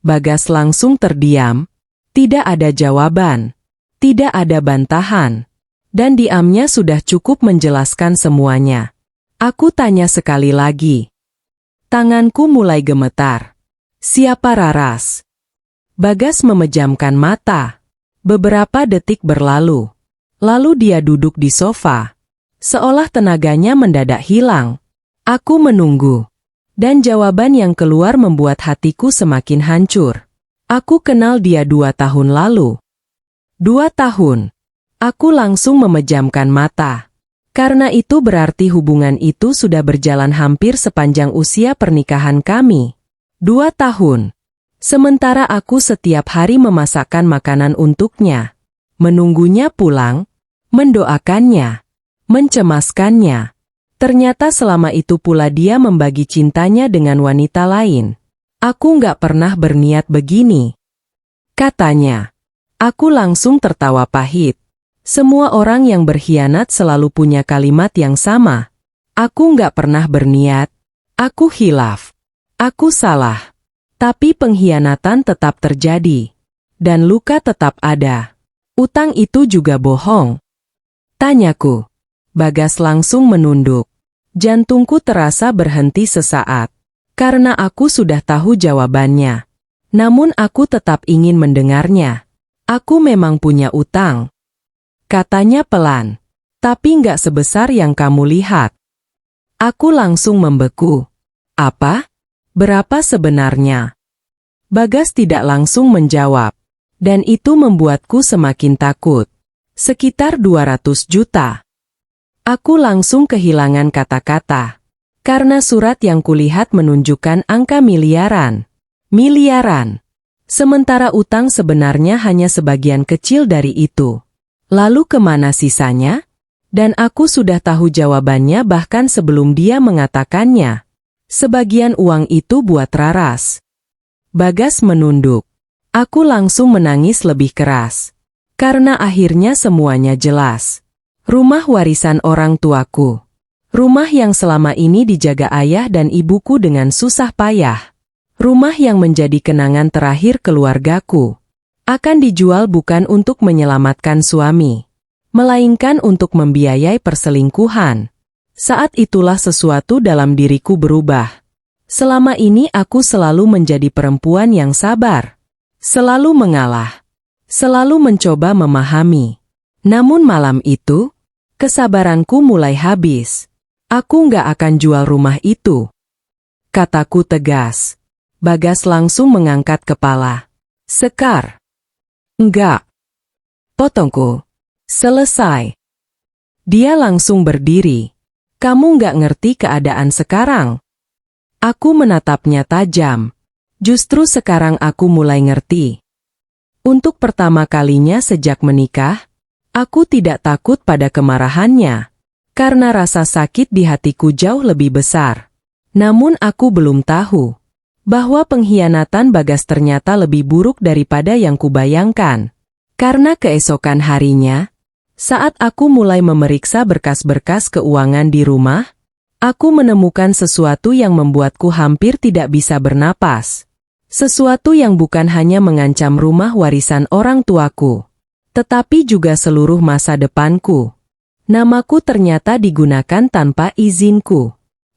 Bagas langsung terdiam. Tidak ada jawaban. Tidak ada bantahan. Dan diamnya sudah cukup menjelaskan semuanya. Aku tanya sekali lagi. Tanganku mulai gemetar. Siapa Raras? Bagas memejamkan mata. Beberapa detik berlalu. Lalu dia duduk di sofa. Seolah tenaganya mendadak hilang. Aku menunggu. Dan jawaban yang keluar membuat hatiku semakin hancur. Aku kenal dia 2 tahun lalu. 2 tahun. Aku langsung memejamkan mata. Karena itu berarti hubungan itu sudah berjalan hampir sepanjang usia pernikahan kami. 2 tahun. Sementara aku setiap hari memasakkan makanan untuknya. Menunggunya pulang. Mendoakannya. Mencemaskannya. Ternyata selama itu pula dia membagi cintanya dengan wanita lain. Aku nggak pernah berniat begini. Katanya. Aku langsung tertawa pahit. Semua orang yang berkhianat selalu punya kalimat yang sama. Aku nggak pernah berniat. Aku khilaf. Aku salah. Tapi pengkhianatan tetap terjadi. Dan luka tetap ada. Utang itu juga bohong. Tanyaku. Bagas langsung menunduk. Jantungku terasa berhenti sesaat. Karena aku sudah tahu jawabannya. Namun aku tetap ingin mendengarnya. Aku memang punya utang. Katanya pelan. Tapi nggak sebesar yang kamu lihat. Aku langsung membeku. Apa? Berapa sebenarnya? Bagas tidak langsung menjawab. Dan itu membuatku semakin takut. Sekitar 200 juta. Aku langsung kehilangan kata-kata. Karena surat yang kulihat menunjukkan angka miliaran. Miliaran. Sementara utang sebenarnya hanya sebagian kecil dari itu. Lalu kemana sisanya? Dan aku sudah tahu jawabannya bahkan sebelum dia mengatakannya. Sebagian uang itu buat Raras. Bagas menunduk. Aku langsung menangis lebih keras. Karena akhirnya semuanya jelas. Rumah warisan orang tuaku. Rumah yang selama ini dijaga ayah dan ibuku dengan susah payah. Rumah yang menjadi kenangan terakhir keluargaku. Akan dijual bukan untuk menyelamatkan suami. Melainkan untuk membiayai perselingkuhan. Saat itulah sesuatu dalam diriku berubah. Selama ini aku selalu menjadi perempuan yang sabar. Selalu mengalah. Selalu mencoba memahami. Namun malam itu, kesabaranku mulai habis. Aku nggak akan jual rumah itu. Kataku tegas. Bagas langsung mengangkat kepala. Sekar. Enggak. Potongku. Selesai. Dia langsung berdiri. Kamu nggak ngerti keadaan sekarang. Aku menatapnya tajam. Justru sekarang aku mulai ngerti. Untuk pertama kalinya sejak menikah, aku tidak takut pada kemarahannya. Karena rasa sakit di hatiku jauh lebih besar. Namun aku belum tahu bahwa pengkhianatan Bagas ternyata lebih buruk daripada yang kubayangkan. Karena keesokan harinya, saat aku mulai memeriksa berkas-berkas keuangan di rumah, aku menemukan sesuatu yang membuatku hampir tidak bisa bernapas. Sesuatu yang bukan hanya mengancam rumah warisan orang tuaku, tetapi juga seluruh masa depanku. Namaku ternyata digunakan tanpa izinku.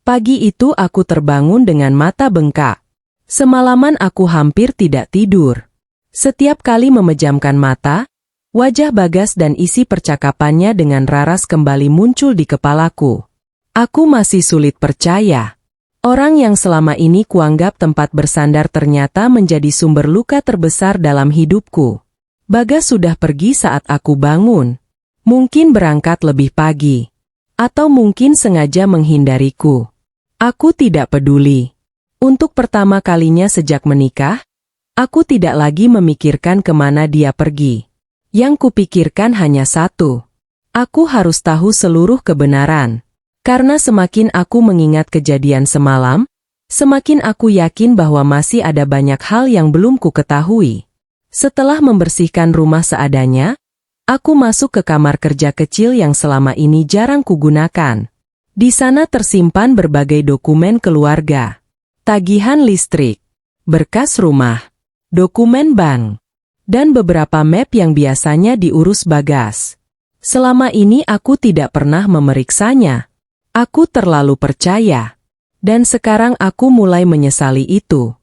Pagi itu aku terbangun dengan mata bengkak. Semalaman aku hampir tidak tidur. Setiap kali memejamkan mata, wajah Bagas dan isi percakapannya dengan Raras kembali muncul di kepalaku. Aku masih sulit percaya. Orang yang selama ini kuanggap tempat bersandar ternyata menjadi sumber luka terbesar dalam hidupku. Bagas sudah pergi saat aku bangun. Mungkin berangkat lebih pagi. Atau mungkin sengaja menghindariku. Aku tidak peduli. Untuk pertama kalinya sejak menikah, aku tidak lagi memikirkan kemana dia pergi. Yang kupikirkan hanya satu. Aku harus tahu seluruh kebenaran. Karena semakin aku mengingat kejadian semalam, semakin aku yakin bahwa masih ada banyak hal yang belum ku ketahui. Setelah membersihkan rumah seadanya, aku masuk ke kamar kerja kecil yang selama ini jarang kugunakan. Di sana tersimpan berbagai dokumen keluarga, tagihan listrik, berkas rumah, dokumen bank, dan beberapa map yang biasanya diurus Bagas. Selama ini aku tidak pernah memeriksanya. Aku terlalu percaya. Dan sekarang aku mulai menyesali itu.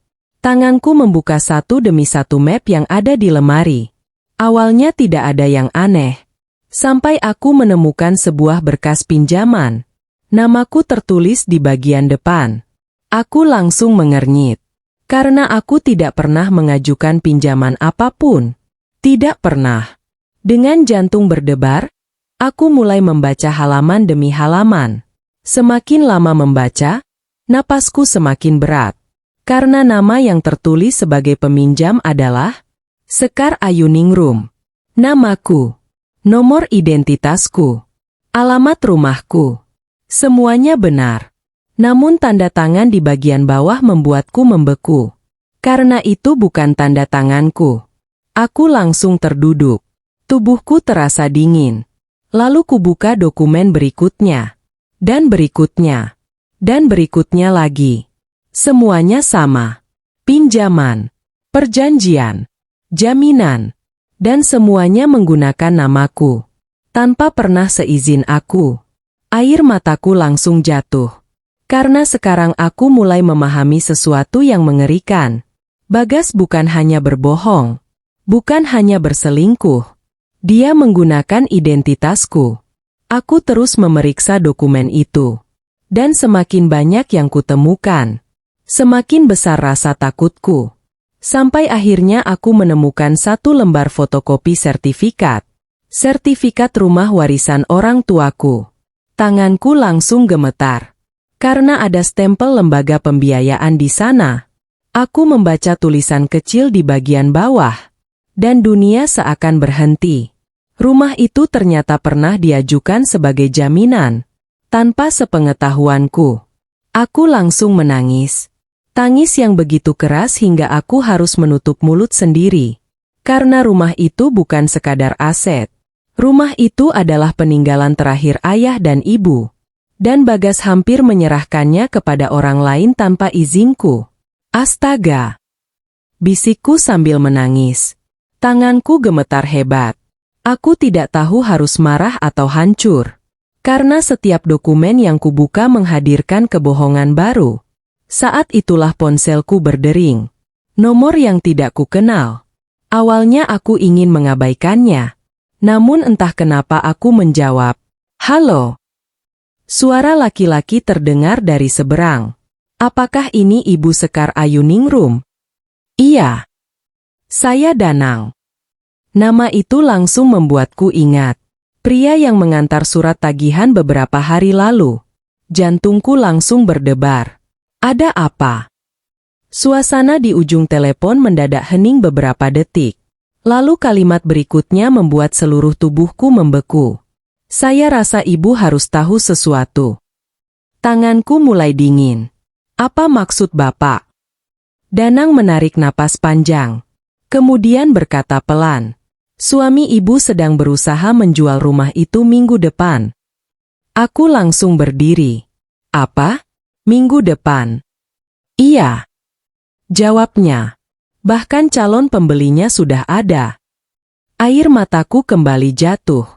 Tanganku membuka satu demi satu map yang ada di lemari. Awalnya tidak ada yang aneh. Sampai aku menemukan sebuah berkas pinjaman. Namaku tertulis di bagian depan. Aku langsung mengernyit. Karena aku tidak pernah mengajukan pinjaman apapun. Tidak pernah. Dengan jantung berdebar, aku mulai membaca halaman demi halaman. Semakin lama membaca, napasku semakin berat. Karena nama yang tertulis sebagai peminjam adalah Sekar Ayuningrum. Namaku, nomor identitasku, alamat rumahku. Semuanya benar. Namun tanda tangan di bagian bawah membuatku membeku. Karena itu bukan tanda tanganku. Aku langsung terduduk. Tubuhku terasa dingin. Lalu kubuka dokumen berikutnya. Dan berikutnya. Dan berikutnya lagi. Semuanya sama. Pinjaman, perjanjian, jaminan, dan semuanya menggunakan namaku. Tanpa pernah seizin aku. Air mataku langsung jatuh. Karena sekarang aku mulai memahami sesuatu yang mengerikan. Bagas bukan hanya berbohong. Bukan hanya berselingkuh. Dia menggunakan identitasku. Aku terus memeriksa dokumen itu. Dan semakin banyak yang kutemukan, semakin besar rasa takutku. Sampai akhirnya aku menemukan satu lembar fotokopi sertifikat. Sertifikat rumah warisan orang tuaku. Tanganku langsung gemetar. Karena ada stempel lembaga pembiayaan di sana. Aku membaca tulisan kecil di bagian bawah. Dan dunia seakan berhenti. Rumah itu ternyata pernah diajukan sebagai jaminan. Tanpa sepengetahuanku. Aku langsung menangis. Tangis yang begitu keras hingga aku harus menutup mulut sendiri. Karena rumah itu bukan sekadar aset. Rumah itu adalah peninggalan terakhir ayah dan ibu. Dan Bagas hampir menyerahkannya kepada orang lain tanpa izinku. Astaga! Bisikku sambil menangis. Tanganku gemetar hebat. Aku tidak tahu harus marah atau hancur. Karena setiap dokumen yang kubuka menghadirkan kebohongan baru. Saat itulah ponselku berdering. Nomor yang tidak kukenal. Awalnya aku ingin mengabaikannya. Namun entah kenapa aku menjawab, "Halo." Suara laki-laki terdengar dari seberang. Apakah ini Ibu Sekar Ayuningrum? Iya. Saya Danang. Nama itu langsung membuatku ingat. Pria yang mengantar surat tagihan beberapa hari lalu. Jantungku langsung berdebar. Ada apa? Suasana di ujung telepon mendadak hening beberapa detik. Lalu kalimat berikutnya membuat seluruh tubuhku membeku. Saya rasa ibu harus tahu sesuatu. Tanganku mulai dingin. Apa maksud Bapak? Danang menarik napas panjang. Kemudian berkata pelan. Suami ibu sedang berusaha menjual rumah itu minggu depan. Aku langsung berdiri. Apa? Minggu depan? Iya. Jawabnya. Bahkan calon pembelinya sudah ada. Air mataku kembali jatuh.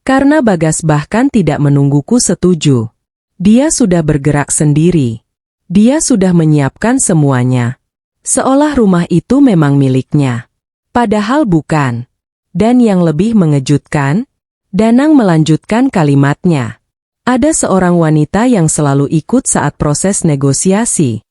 Karena Bagas bahkan tidak menungguku setuju. Dia sudah bergerak sendiri. Dia sudah menyiapkan semuanya. Seolah rumah itu memang miliknya. Padahal bukan. Dan yang lebih mengejutkan, Danang melanjutkan kalimatnya. Ada seorang wanita yang selalu ikut saat proses negosiasi.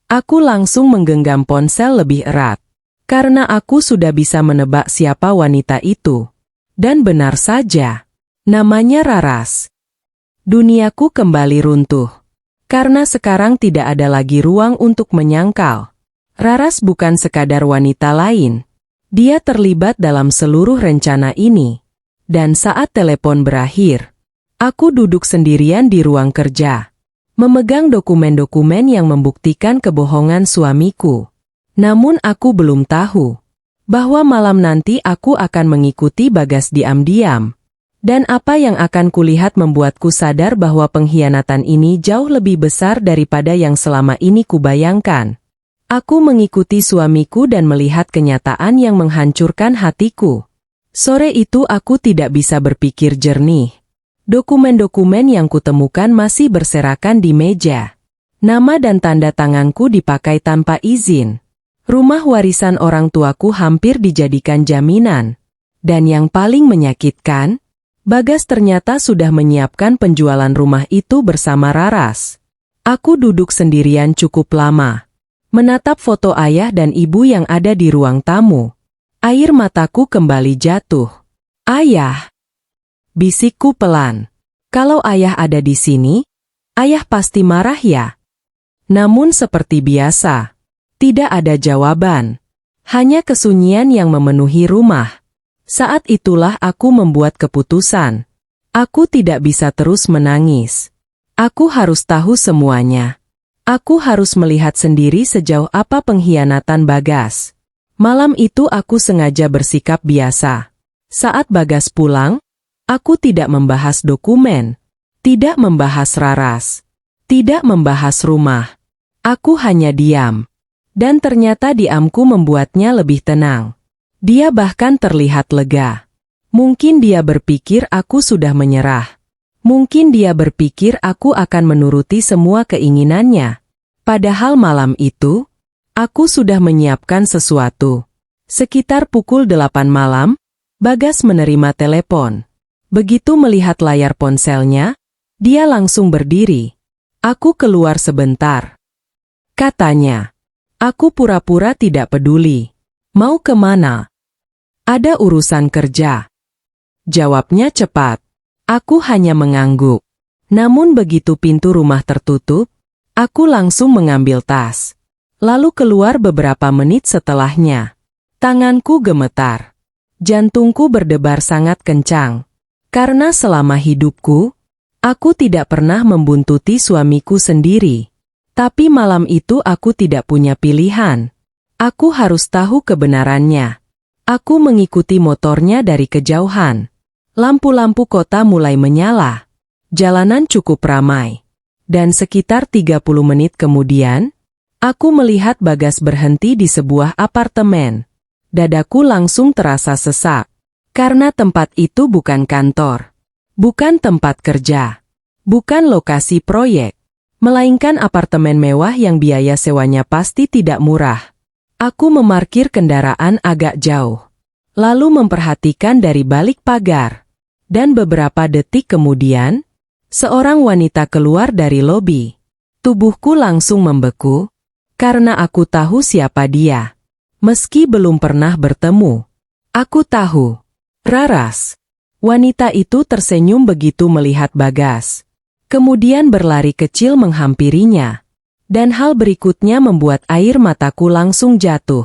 Aku langsung menggenggam ponsel lebih erat. Karena aku sudah bisa menebak siapa wanita itu. Dan benar saja, namanya Raras. Duniaku kembali runtuh. Karena sekarang tidak ada lagi ruang untuk menyangkal. Raras bukan sekadar wanita lain. Dia terlibat dalam seluruh rencana ini. Dan saat telepon berakhir, aku duduk sendirian di ruang kerja, memegang dokumen-dokumen yang membuktikan kebohongan suamiku. Namun aku belum tahu bahwa malam nanti aku akan mengikuti Bagas diam-diam. Dan apa yang akan kulihat membuatku sadar bahwa pengkhianatan ini jauh lebih besar daripada yang selama ini kubayangkan. Aku mengikuti suamiku dan melihat kenyataan yang menghancurkan hatiku. Sore itu aku tidak bisa berpikir jernih. Dokumen-dokumen yang kutemukan masih berserakan di meja. Nama dan tanda tanganku dipakai tanpa izin. Rumah warisan orang tuaku hampir dijadikan jaminan. Dan yang paling menyakitkan, Bagas ternyata sudah menyiapkan penjualan rumah itu bersama Raras. Aku duduk sendirian cukup lama, menatap foto ayah dan ibu yang ada di ruang tamu. Air mataku kembali jatuh. Ayah, bisikku pelan. Kalau ayah ada di sini, ayah pasti marah ya. Namun seperti biasa, tidak ada jawaban. Hanya kesunyian yang memenuhi rumah. Saat itulah aku membuat keputusan. Aku tidak bisa terus menangis. Aku harus tahu semuanya. Aku harus melihat sendiri sejauh apa pengkhianatan Bagas. Malam itu aku sengaja bersikap biasa. Saat Bagas pulang, aku tidak membahas dokumen, tidak membahas Raras, tidak membahas rumah. Aku hanya diam. Dan ternyata diamku membuatnya lebih tenang. Dia bahkan terlihat lega. Mungkin dia berpikir aku sudah menyerah. Mungkin dia berpikir aku akan menuruti semua keinginannya. Padahal malam itu, aku sudah menyiapkan sesuatu. Sekitar pukul 8 malam, Bagas menerima telepon. Begitu melihat layar ponselnya, dia langsung berdiri. Aku keluar sebentar. Katanya, aku pura-pura tidak peduli. Mau kemana? Ada urusan kerja. Jawabnya cepat. Aku hanya mengangguk. Namun begitu pintu rumah tertutup, aku langsung mengambil tas. Lalu keluar beberapa menit setelahnya. Tanganku gemetar. Jantungku berdebar sangat kencang. Karena selama hidupku, aku tidak pernah membuntuti suamiku sendiri. Tapi malam itu aku tidak punya pilihan. Aku harus tahu kebenarannya. Aku mengikuti motornya dari kejauhan. Lampu-lampu kota mulai menyala. Jalanan cukup ramai. Dan sekitar 30 menit kemudian, aku melihat Bagas berhenti di sebuah apartemen. Dadaku langsung terasa sesak. Karena tempat itu bukan kantor. Bukan tempat kerja. Bukan lokasi proyek. Melainkan apartemen mewah yang biaya sewanya pasti tidak murah. Aku memarkir kendaraan agak jauh, lalu memperhatikan dari balik pagar. Dan beberapa detik kemudian, seorang wanita keluar dari lobi. Tubuhku langsung membeku, karena aku tahu siapa dia. Meski belum pernah bertemu, aku tahu. Raras. Wanita itu tersenyum begitu melihat Bagas. Kemudian berlari kecil menghampirinya. Dan hal berikutnya membuat air mataku langsung jatuh.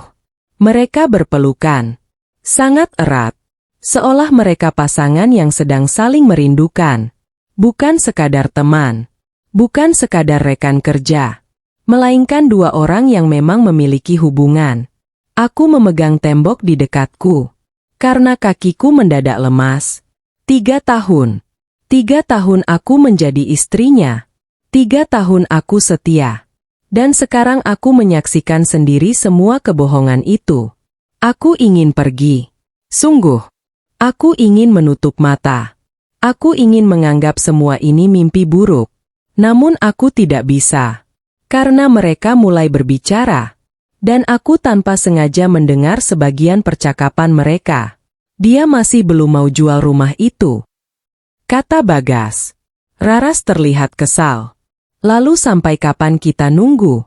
Mereka berpelukan. Sangat erat. Seolah mereka pasangan yang sedang saling merindukan. Bukan sekadar teman. Bukan sekadar rekan kerja. Melainkan dua orang yang memang memiliki hubungan. Aku memegang tembok di dekatku. Karena kakiku mendadak lemas. 3 tahun. 3 tahun aku menjadi istrinya. 3 tahun aku setia. Dan sekarang aku menyaksikan sendiri semua kebohongan itu. Aku ingin pergi. Sungguh. Aku ingin menutup mata. Aku ingin menganggap semua ini mimpi buruk. Namun aku tidak bisa. Karena mereka mulai berbicara. Dan aku tanpa sengaja mendengar sebagian percakapan mereka. Dia masih belum mau jual rumah itu. Kata Bagas. Raras terlihat kesal. Lalu sampai kapan kita nunggu?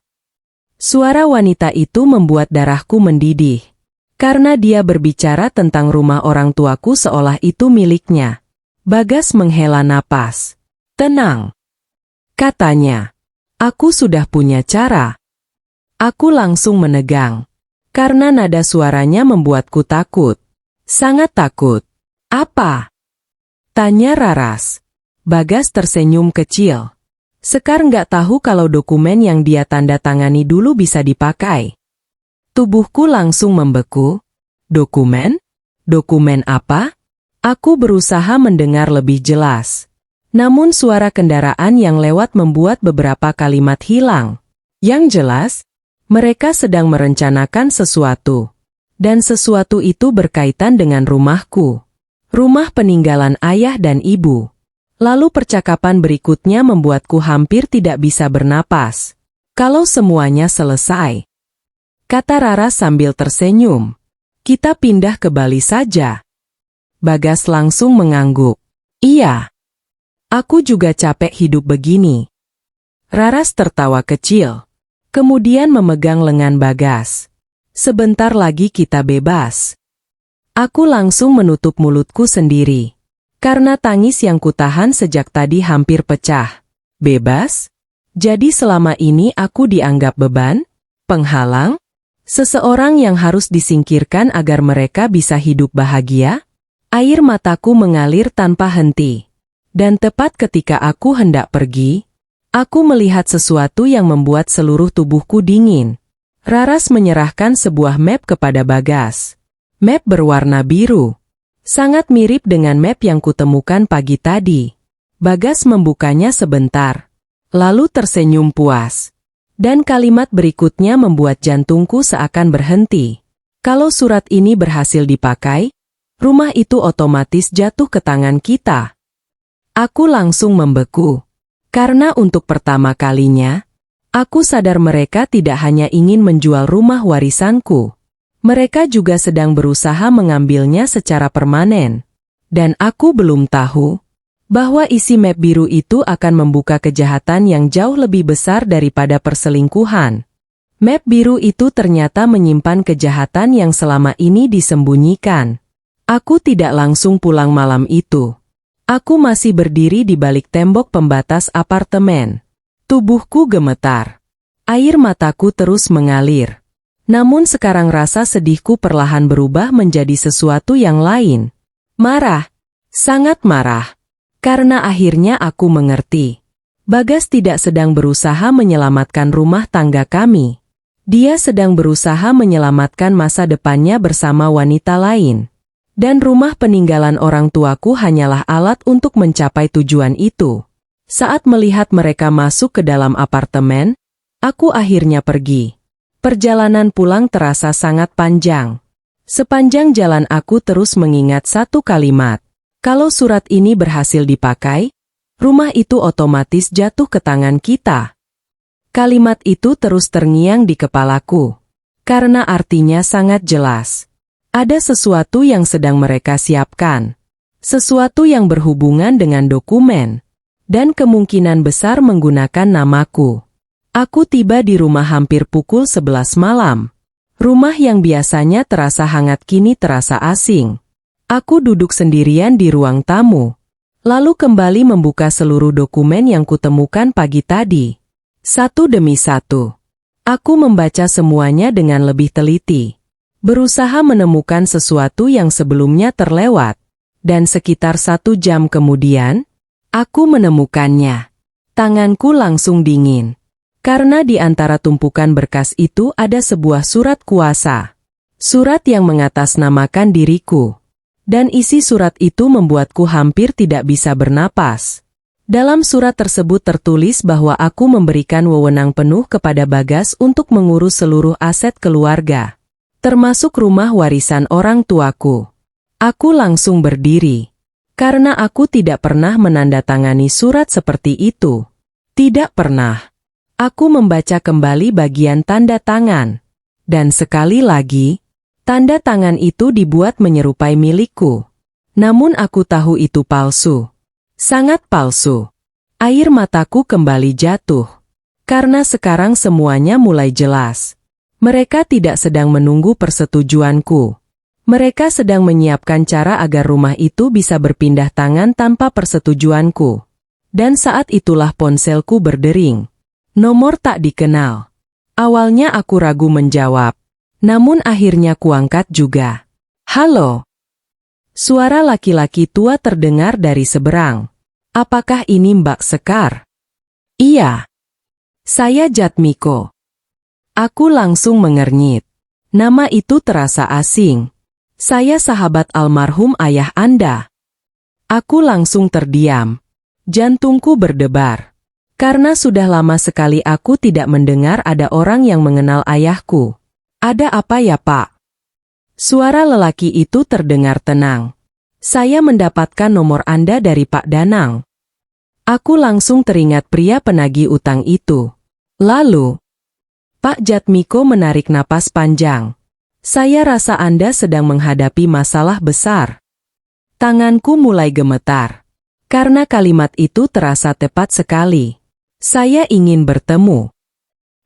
Suara wanita itu membuat darahku mendidih. Karena dia berbicara tentang rumah orang tuaku seolah itu miliknya. Bagas menghela napas. Tenang, katanya. Aku sudah punya cara. Aku langsung menegang. Karena nada suaranya membuatku takut. Sangat takut. Apa? Tanya Raras. Bagas tersenyum kecil. Sekar nggak tahu kalau dokumen yang dia tanda tangani dulu bisa dipakai. Tubuhku langsung membeku. Dokumen? Dokumen apa? Aku berusaha mendengar lebih jelas. Namun suara kendaraan yang lewat membuat beberapa kalimat hilang. Yang jelas, mereka sedang merencanakan sesuatu. Dan sesuatu itu berkaitan dengan rumahku. Rumah peninggalan ayah dan ibu. Lalu percakapan berikutnya membuatku hampir tidak bisa bernapas. Kalau semuanya selesai, kata Rara sambil tersenyum, kita pindah ke Bali saja. Bagas langsung mengangguk. Iya. Aku juga capek hidup begini. Raras tertawa kecil. Kemudian memegang lengan Bagas. Sebentar lagi kita bebas. Aku langsung menutup mulutku sendiri. Karena tangis yang kutahan sejak tadi hampir pecah. Bebas? Jadi selama ini aku dianggap beban? Penghalang? Seseorang yang harus disingkirkan agar mereka bisa hidup bahagia? Air mataku mengalir tanpa henti. Dan tepat ketika aku hendak pergi, aku melihat sesuatu yang membuat seluruh tubuhku dingin. Raras menyerahkan sebuah map kepada Bagas. Map berwarna biru. Sangat mirip dengan map yang kutemukan pagi tadi. Bagas membukanya sebentar. Lalu tersenyum puas. Dan kalimat berikutnya membuat jantungku seakan berhenti. Kalau surat ini berhasil dipakai, rumah itu otomatis jatuh ke tangan kita. Aku langsung membeku. Karena untuk pertama kalinya, aku sadar mereka tidak hanya ingin menjual rumah warisanku. Mereka juga sedang berusaha mengambilnya secara permanen. Dan aku belum tahu bahwa isi map biru itu akan membuka kejahatan yang jauh lebih besar daripada perselingkuhan. Map biru itu ternyata menyimpan kejahatan yang selama ini disembunyikan. Aku tidak langsung pulang malam itu. Aku masih berdiri di balik tembok pembatas apartemen. Tubuhku gemetar. Air mataku terus mengalir. Namun sekarang rasa sedihku perlahan berubah menjadi sesuatu yang lain. Marah. Sangat marah. Karena akhirnya aku mengerti. Bagas tidak sedang berusaha menyelamatkan rumah tangga kami. Dia sedang berusaha menyelamatkan masa depannya bersama wanita lain. Dan rumah peninggalan orang tuaku hanyalah alat untuk mencapai tujuan itu. Saat melihat mereka masuk ke dalam apartemen, aku akhirnya pergi. Perjalanan pulang terasa sangat panjang. Sepanjang jalan aku terus mengingat satu kalimat. Kalau surat ini berhasil dipakai, rumah itu otomatis jatuh ke tangan kita. Kalimat itu terus terngiang di kepalaku. Karena artinya sangat jelas. Ada sesuatu yang sedang mereka siapkan. Sesuatu yang berhubungan dengan dokumen. Dan kemungkinan besar menggunakan namaku. Aku tiba di rumah hampir pukul 11 malam. Rumah yang biasanya terasa hangat kini terasa asing. Aku duduk sendirian di ruang tamu. Lalu kembali membuka seluruh dokumen yang kutemukan pagi tadi. Satu demi satu. Aku membaca semuanya dengan lebih teliti. Berusaha menemukan sesuatu yang sebelumnya terlewat. Dan sekitar 1 jam kemudian, aku menemukannya. Tanganku langsung dingin. Karena di antara tumpukan berkas itu ada sebuah surat kuasa. Surat yang mengatasnamakan diriku. Dan isi surat itu membuatku hampir tidak bisa bernapas. Dalam surat tersebut tertulis bahwa aku memberikan wewenang penuh kepada Bagas untuk mengurus seluruh aset keluarga. Termasuk rumah warisan orang tuaku. Aku langsung berdiri. Karena aku tidak pernah menandatangani surat seperti itu. Tidak pernah. Aku membaca kembali bagian tanda tangan. Dan sekali lagi, tanda tangan itu dibuat menyerupai milikku. Namun aku tahu itu palsu. Sangat palsu. Air mataku kembali jatuh. Karena sekarang semuanya mulai jelas. Mereka tidak sedang menunggu persetujuanku. Mereka sedang menyiapkan cara agar rumah itu bisa berpindah tangan tanpa persetujuanku. Dan saat itulah ponselku berdering. Nomor tak dikenal. Awalnya aku ragu menjawab. Namun akhirnya kuangkat juga. Halo. Suara laki-laki tua terdengar dari seberang. Apakah ini Mbak Sekar? Iya. Saya Jatmiko. Aku langsung mengernyit. Nama itu terasa asing. Saya sahabat almarhum ayah Anda. Aku langsung terdiam. Jantungku berdebar. Karena sudah lama sekali aku tidak mendengar ada orang yang mengenal ayahku. Ada apa ya, Pak? Suara lelaki itu terdengar tenang. Saya mendapatkan nomor Anda dari Pak Danang. Aku langsung teringat pria penagih utang itu. Lalu, Pak Jatmiko menarik napas panjang. Saya rasa Anda sedang menghadapi masalah besar. Tanganku mulai gemetar. Karena kalimat itu terasa tepat sekali. Saya ingin bertemu.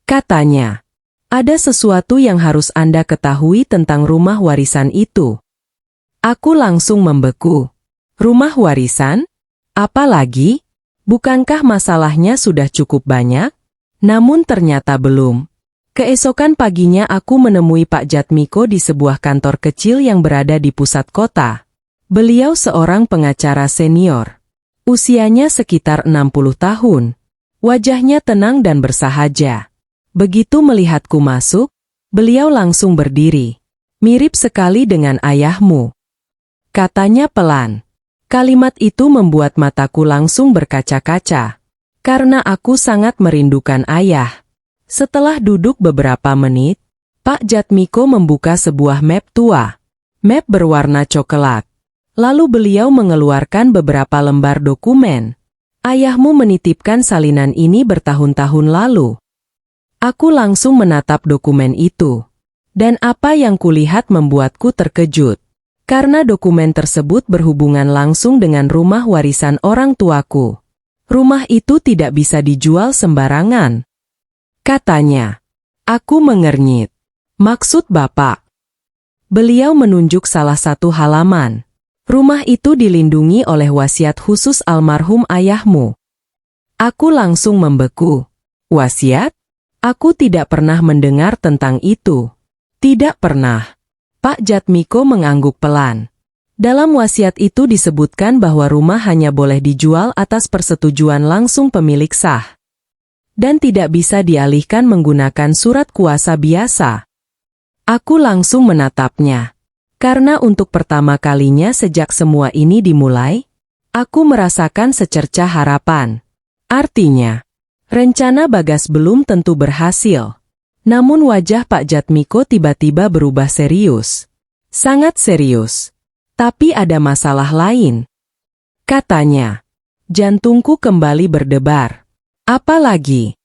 Katanya, ada sesuatu yang harus Anda ketahui tentang rumah warisan itu. Aku langsung membeku. Rumah warisan? Apalagi? Bukankah masalahnya sudah cukup banyak? Namun ternyata belum. Keesokan paginya aku menemui Pak Jatmiko di sebuah kantor kecil yang berada di pusat kota. Beliau seorang pengacara senior. Usianya sekitar 60 tahun. Wajahnya tenang dan bersahaja. Begitu melihatku masuk, beliau langsung berdiri. Mirip sekali dengan ayahmu. Katanya pelan. Kalimat itu membuat mataku langsung berkaca-kaca. Karena aku sangat merindukan ayah. Setelah duduk beberapa menit, Pak Jatmiko membuka sebuah map tua. Map berwarna coklat. Lalu beliau mengeluarkan beberapa lembar dokumen. Ayahmu menitipkan salinan ini bertahun-tahun lalu. Aku langsung menatap dokumen itu. Dan apa yang kulihat membuatku terkejut. Karena dokumen tersebut berhubungan langsung dengan rumah warisan orang tuaku. Rumah itu tidak bisa dijual sembarangan. Katanya. Aku mengernyit. Maksud Bapak? Beliau menunjuk salah satu halaman. Rumah itu dilindungi oleh wasiat khusus almarhum ayahmu. Aku langsung membeku. Wasiat? Aku tidak pernah mendengar tentang itu. Tidak pernah. Pak Jatmiko mengangguk pelan. Dalam wasiat itu disebutkan bahwa rumah hanya boleh dijual atas persetujuan langsung pemilik sah. Dan tidak bisa dialihkan menggunakan surat kuasa biasa. Aku langsung menatapnya. Karena untuk pertama kalinya sejak semua ini dimulai, aku merasakan secercah harapan. Artinya, rencana Bagas belum tentu berhasil. Namun wajah Pak Jatmiko tiba-tiba berubah serius. Sangat serius. Tapi ada masalah lain. Katanya, jantungku kembali berdebar. Apalagi?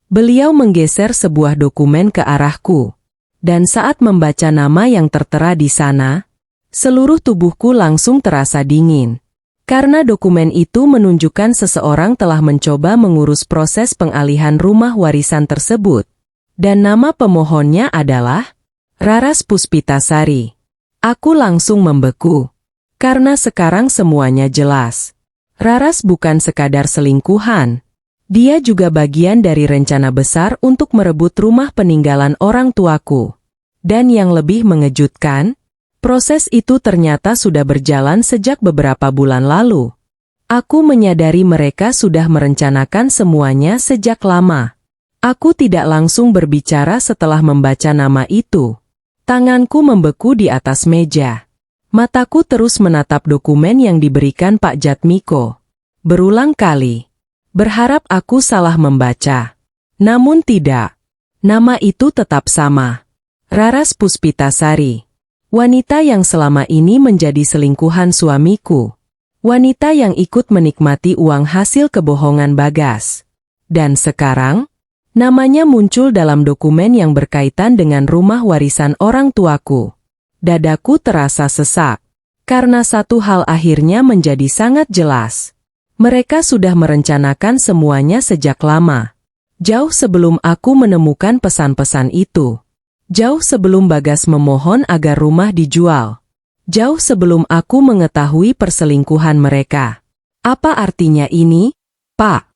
Beliau menggeser sebuah dokumen ke arahku. Dan saat membaca nama yang tertera di sana, seluruh tubuhku langsung terasa dingin. Karena dokumen itu menunjukkan seseorang telah mencoba mengurus proses pengalihan rumah warisan tersebut. Dan nama pemohonnya adalah Raras Puspitasari. Aku langsung membeku. Karena sekarang semuanya jelas. Raras bukan sekadar selingkuhan. Dia juga bagian dari rencana besar untuk merebut rumah peninggalan orang tuaku. Dan yang lebih mengejutkan, proses itu ternyata sudah berjalan sejak beberapa bulan lalu. Aku menyadari mereka sudah merencanakan semuanya sejak lama. Aku tidak langsung berbicara setelah membaca nama itu. Tanganku membeku di atas meja. Mataku terus menatap dokumen yang diberikan Pak Jatmiko. Berulang kali. Berharap aku salah membaca. Namun tidak. Nama itu tetap sama. Raras Puspitasari. Wanita yang selama ini menjadi selingkuhan suamiku. Wanita yang ikut menikmati uang hasil kebohongan Bagas. Dan sekarang, namanya muncul dalam dokumen yang berkaitan dengan rumah warisan orang tuaku. Dadaku terasa sesak. Karena satu hal akhirnya menjadi sangat jelas. Mereka sudah merencanakan semuanya sejak lama. Jauh sebelum aku menemukan pesan-pesan itu. Jauh sebelum Bagas memohon agar rumah dijual. Jauh sebelum aku mengetahui perselingkuhan mereka. Apa artinya ini, Pak?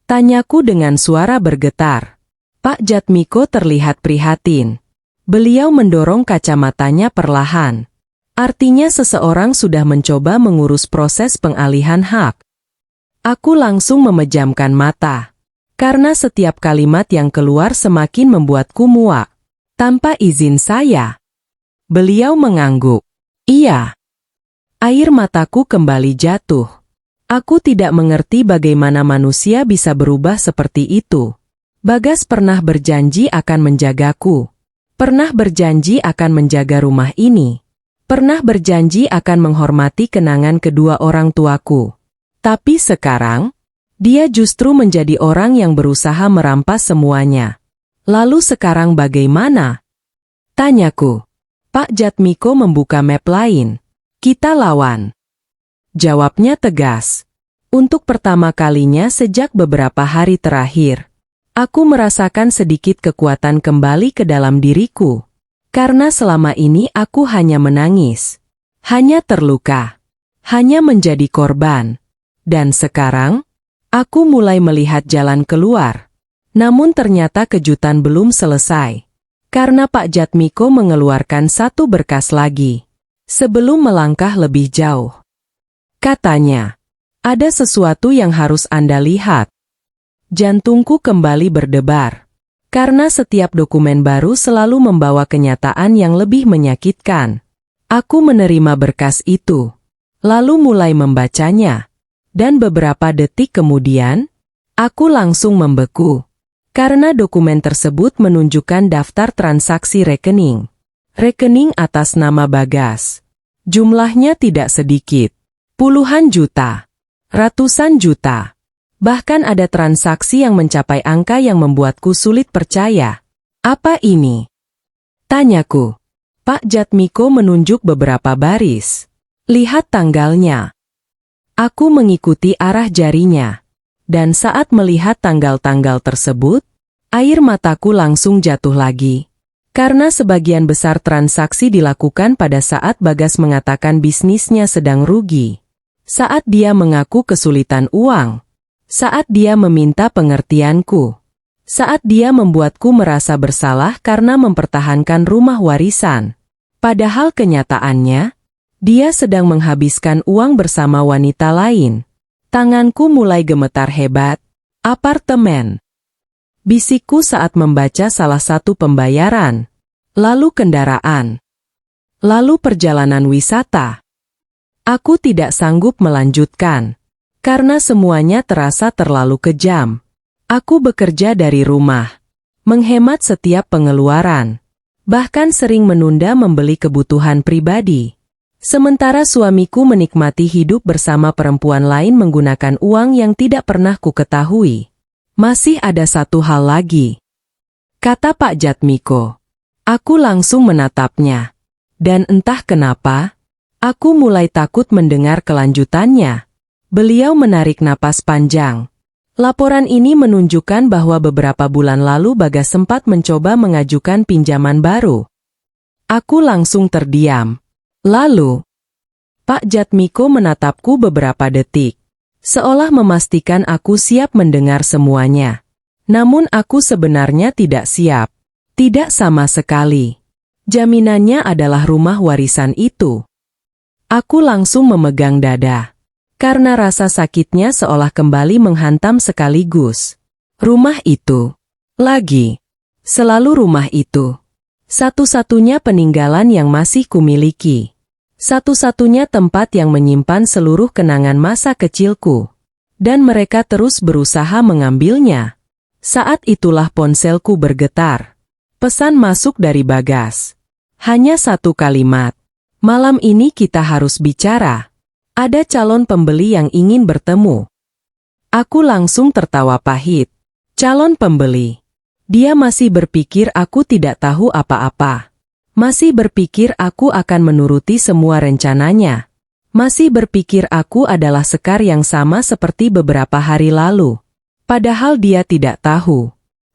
Tanyaku dengan suara bergetar. Pak Jatmiko terlihat prihatin. Beliau mendorong kacamatanya perlahan. Artinya seseorang sudah mencoba mengurus proses pengalihan hak. Aku langsung memejamkan mata. Karena setiap kalimat yang keluar semakin membuatku muak. Tanpa izin saya. Beliau mengangguk. Iya. Air mataku kembali jatuh. Aku tidak mengerti bagaimana manusia bisa berubah seperti itu. Bagas pernah berjanji akan menjagaku. Pernah berjanji akan menjaga rumah ini. Pernah berjanji akan menghormati kenangan kedua orang tuaku. Tapi sekarang, dia justru menjadi orang yang berusaha merampas semuanya. Lalu sekarang bagaimana? Tanyaku. Pak Jatmiko membuka map lain. Kita lawan. Jawabnya tegas. Untuk pertama kalinya sejak beberapa hari terakhir, aku merasakan sedikit kekuatan kembali ke dalam diriku. Karena selama ini aku hanya menangis. Hanya terluka. Hanya menjadi korban. Dan sekarang, aku mulai melihat jalan keluar. Namun ternyata kejutan belum selesai. Karena Pak Jatmiko mengeluarkan satu berkas lagi. Sebelum melangkah lebih jauh. Katanya, ada sesuatu yang harus Anda lihat. Jantungku kembali berdebar. Karena setiap dokumen baru selalu membawa kenyataan yang lebih menyakitkan. Aku menerima berkas itu. Lalu mulai membacanya. Dan beberapa detik kemudian, aku langsung membeku. Karena dokumen tersebut menunjukkan daftar transaksi rekening. Rekening atas nama Bagas. Jumlahnya tidak sedikit. Puluhan juta. Ratusan juta. Bahkan ada transaksi yang mencapai angka yang membuatku sulit percaya. Apa ini? Tanyaku. Pak Jatmiko menunjuk beberapa baris. Lihat tanggalnya. Aku mengikuti arah jarinya. Dan saat melihat tanggal-tanggal tersebut, air mataku langsung jatuh lagi. Karena sebagian besar transaksi dilakukan pada saat Bagas mengatakan bisnisnya sedang rugi. Saat dia mengaku kesulitan uang. Saat dia meminta pengertianku. Saat dia membuatku merasa bersalah karena mempertahankan rumah warisan. Padahal kenyataannya, dia sedang menghabiskan uang bersama wanita lain. Tanganku mulai gemetar hebat. Apartemen. Bisikku saat membaca salah satu pembayaran. Lalu kendaraan. Lalu perjalanan wisata. Aku tidak sanggup melanjutkan. Karena semuanya terasa terlalu kejam. Aku bekerja dari rumah. Menghemat setiap pengeluaran. Bahkan sering menunda membeli kebutuhan pribadi. Sementara suamiku menikmati hidup bersama perempuan lain menggunakan uang yang tidak pernah kuketahui. Masih ada satu hal lagi. Kata Pak Jatmiko. Aku langsung menatapnya. Dan entah kenapa, aku mulai takut mendengar kelanjutannya. Beliau menarik napas panjang. Laporan ini menunjukkan bahwa beberapa bulan lalu Bagas sempat mencoba mengajukan pinjaman baru. Aku langsung terdiam. Lalu, Pak Jatmiko menatapku beberapa detik, seolah memastikan aku siap mendengar semuanya. Namun aku sebenarnya tidak siap. Tidak sama sekali. Jaminannya adalah rumah warisan itu. Aku langsung memegang dada. Karena rasa sakitnya seolah kembali menghantam sekaligus. Rumah itu. Lagi. Selalu rumah itu. Satu-satunya peninggalan yang masih kumiliki. Satu-satunya tempat yang menyimpan seluruh kenangan masa kecilku. Dan mereka terus berusaha mengambilnya. Saat itulah ponselku bergetar. Pesan masuk dari Bagas. Hanya satu kalimat. Malam ini kita harus bicara. Ada calon pembeli yang ingin bertemu. Aku langsung tertawa pahit. Calon pembeli. Dia masih berpikir aku tidak tahu apa-apa. Masih berpikir aku akan menuruti semua rencananya. Masih berpikir aku adalah Sekar yang sama seperti beberapa hari lalu. Padahal dia tidak tahu.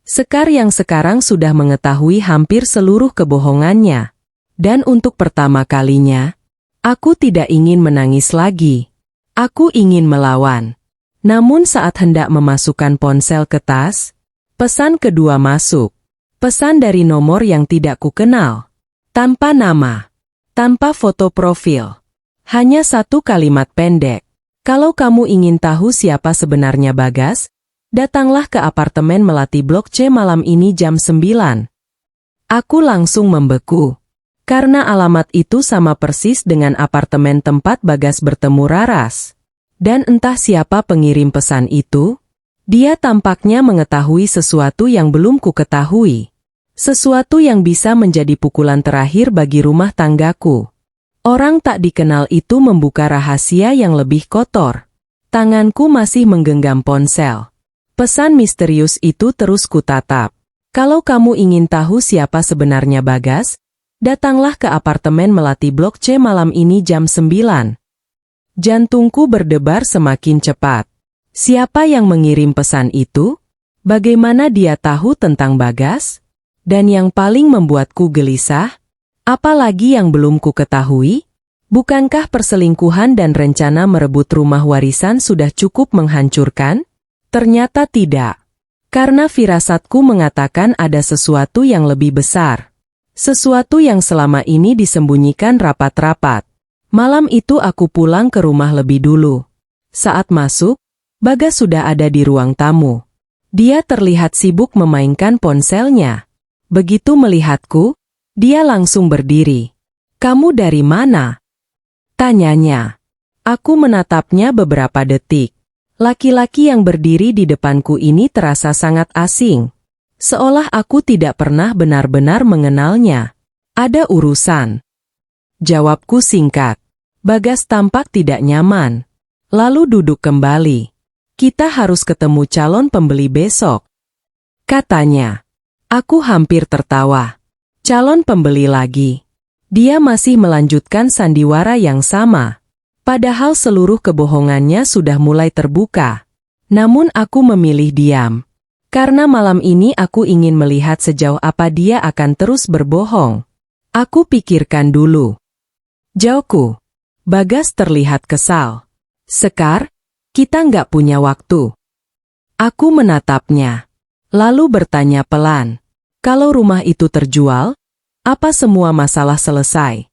Sekar yang sekarang sudah mengetahui hampir seluruh kebohongannya. Dan untuk pertama kalinya, aku tidak ingin menangis lagi. Aku ingin melawan. Namun saat hendak memasukkan ponsel ke tas, pesan kedua masuk. Pesan dari nomor yang tidak kukenal. Tanpa nama. Tanpa foto profil. Hanya satu kalimat pendek. Kalau kamu ingin tahu siapa sebenarnya Bagas, datanglah ke apartemen Melati Blok C malam ini jam 9. Aku langsung membeku. Karena alamat itu sama persis dengan apartemen tempat Bagas bertemu Raras. Dan entah siapa pengirim pesan itu, dia tampaknya mengetahui sesuatu yang belum ku ketahui. Sesuatu yang bisa menjadi pukulan terakhir bagi rumah tanggaku. Orang tak dikenal itu membuka rahasia yang lebih kotor. Tanganku masih menggenggam ponsel. Pesan misterius itu terus kutatap. Kalau kamu ingin tahu siapa sebenarnya Bagas, datanglah ke apartemen Melati Blok C malam ini jam 9. Jantungku berdebar semakin cepat. Siapa yang mengirim pesan itu? Bagaimana dia tahu tentang Bagas? Dan yang paling membuatku gelisah, apalagi yang belum ku ketahui? Bukankah perselingkuhan dan rencana merebut rumah warisan sudah cukup menghancurkan? Ternyata tidak. Karena firasatku mengatakan ada sesuatu yang lebih besar. Sesuatu yang selama ini disembunyikan rapat-rapat. Malam itu aku pulang ke rumah lebih dulu. Saat masuk, Bagas sudah ada di ruang tamu. Dia terlihat sibuk memainkan ponselnya. Begitu melihatku, dia langsung berdiri. "Kamu dari mana?" tanyanya. Aku menatapnya beberapa detik. Laki-laki yang berdiri di depanku ini terasa sangat asing. Seolah aku tidak pernah benar-benar mengenalnya. "Ada urusan." Jawabku singkat. Bagas tampak tidak nyaman. Lalu duduk kembali. "Kita harus ketemu calon pembeli besok," katanya. Aku hampir tertawa. Calon pembeli lagi. Dia masih melanjutkan sandiwara yang sama. Padahal seluruh kebohongannya sudah mulai terbuka. Namun aku memilih diam. Karena malam ini aku ingin melihat sejauh apa dia akan terus berbohong. Aku pikirkan dulu. "Jauhku." Bagas terlihat kesal. "Sekar, kita nggak punya waktu." Aku menatapnya. Lalu bertanya pelan. "Kalau rumah itu terjual, apa semua masalah selesai?"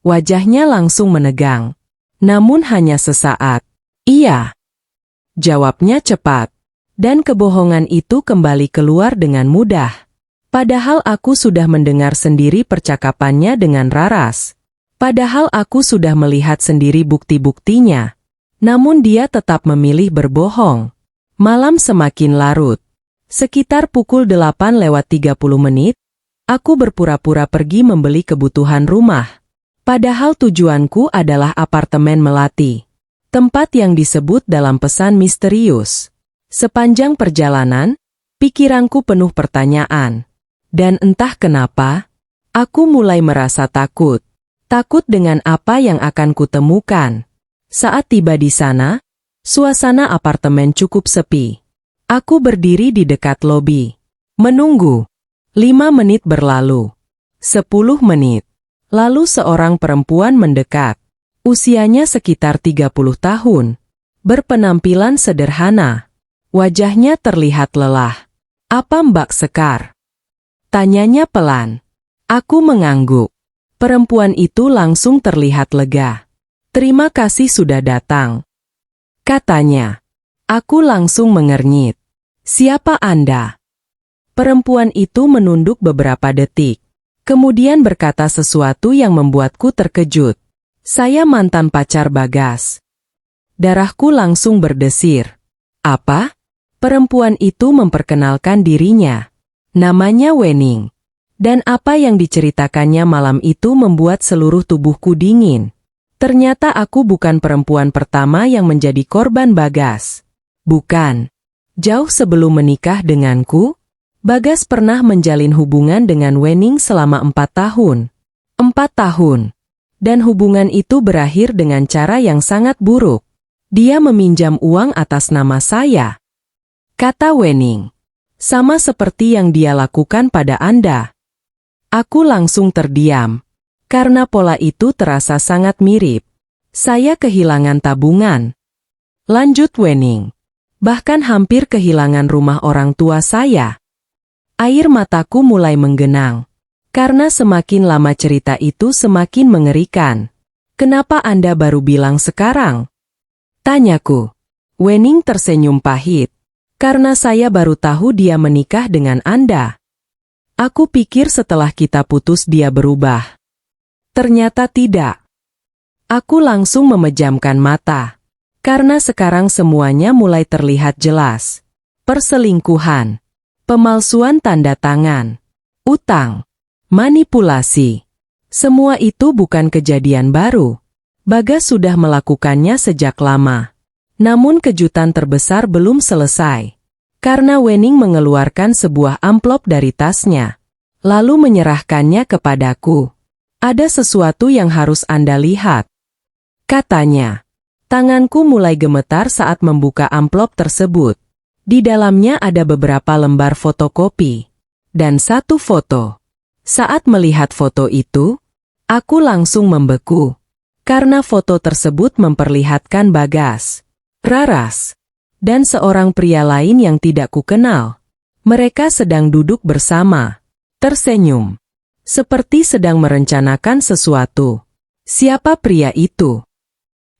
Wajahnya langsung menegang. Namun hanya sesaat. "Iya," jawabnya cepat. Dan kebohongan itu kembali keluar dengan mudah. Padahal aku sudah mendengar sendiri percakapannya dengan Raras. Padahal aku sudah melihat sendiri bukti-buktinya. Namun dia tetap memilih berbohong. Malam semakin larut. Sekitar pukul 8:30, aku berpura-pura pergi membeli kebutuhan rumah. Padahal tujuanku adalah apartemen Melati. Tempat yang disebut dalam pesan misterius. Sepanjang perjalanan, pikiranku penuh pertanyaan. Dan entah kenapa, aku mulai merasa takut. Takut dengan apa yang akan kutemukan. Saat tiba di sana, suasana apartemen cukup sepi. Aku berdiri di dekat lobi. Menunggu. 5 menit berlalu. 10 menit. Lalu seorang perempuan mendekat. Usianya sekitar 30 tahun. Berpenampilan sederhana. Wajahnya terlihat lelah. "Apa Mbak Sekar?" tanyanya pelan. Aku mengangguk. Perempuan itu langsung terlihat lega. "Terima kasih sudah datang," katanya. Aku langsung mengernyit. "Siapa Anda?" Perempuan itu menunduk beberapa detik. Kemudian berkata sesuatu yang membuatku terkejut. "Saya mantan pacar Bagas." Darahku langsung berdesir. "Apa?" Perempuan itu memperkenalkan dirinya. Namanya Wening. Dan apa yang diceritakannya malam itu membuat seluruh tubuhku dingin. Ternyata aku bukan perempuan pertama yang menjadi korban Bagas. Bukan. Jauh sebelum menikah denganku, Bagas pernah menjalin hubungan dengan Wening selama 4 tahun. 4 tahun. Dan hubungan itu berakhir dengan cara yang sangat buruk. Dia meminjam uang atas nama saya, kata Wening. Sama seperti yang dia lakukan pada Anda. Aku langsung terdiam. Karena pola itu terasa sangat mirip. Saya kehilangan tabungan. Lanjut Wenning. Bahkan hampir kehilangan rumah orang tua saya. Air mataku mulai menggenang. Karena semakin lama cerita itu semakin mengerikan. Kenapa Anda baru bilang sekarang? Tanyaku. Wenning tersenyum pahit. Karena saya baru tahu dia menikah dengan Anda. Aku pikir setelah kita putus dia berubah. Ternyata tidak. Aku langsung memejamkan mata. Karena sekarang semuanya mulai terlihat jelas. Perselingkuhan. Pemalsuan tanda tangan. Utang. Manipulasi. Semua itu bukan kejadian baru. Bagas sudah melakukannya sejak lama. Namun kejutan terbesar belum selesai. Karena Wenning mengeluarkan sebuah amplop dari tasnya. Lalu menyerahkannya kepadaku. Ada sesuatu yang harus Anda lihat. Katanya. Tanganku mulai gemetar saat membuka amplop tersebut. Di dalamnya ada beberapa lembar fotokopi. Dan satu foto. Saat melihat foto itu, aku langsung membeku. Karena foto tersebut memperlihatkan Bagas, Raras, dan seorang pria lain yang tidak kukenal. Mereka sedang duduk bersama, tersenyum, seperti sedang merencanakan sesuatu. Siapa pria itu?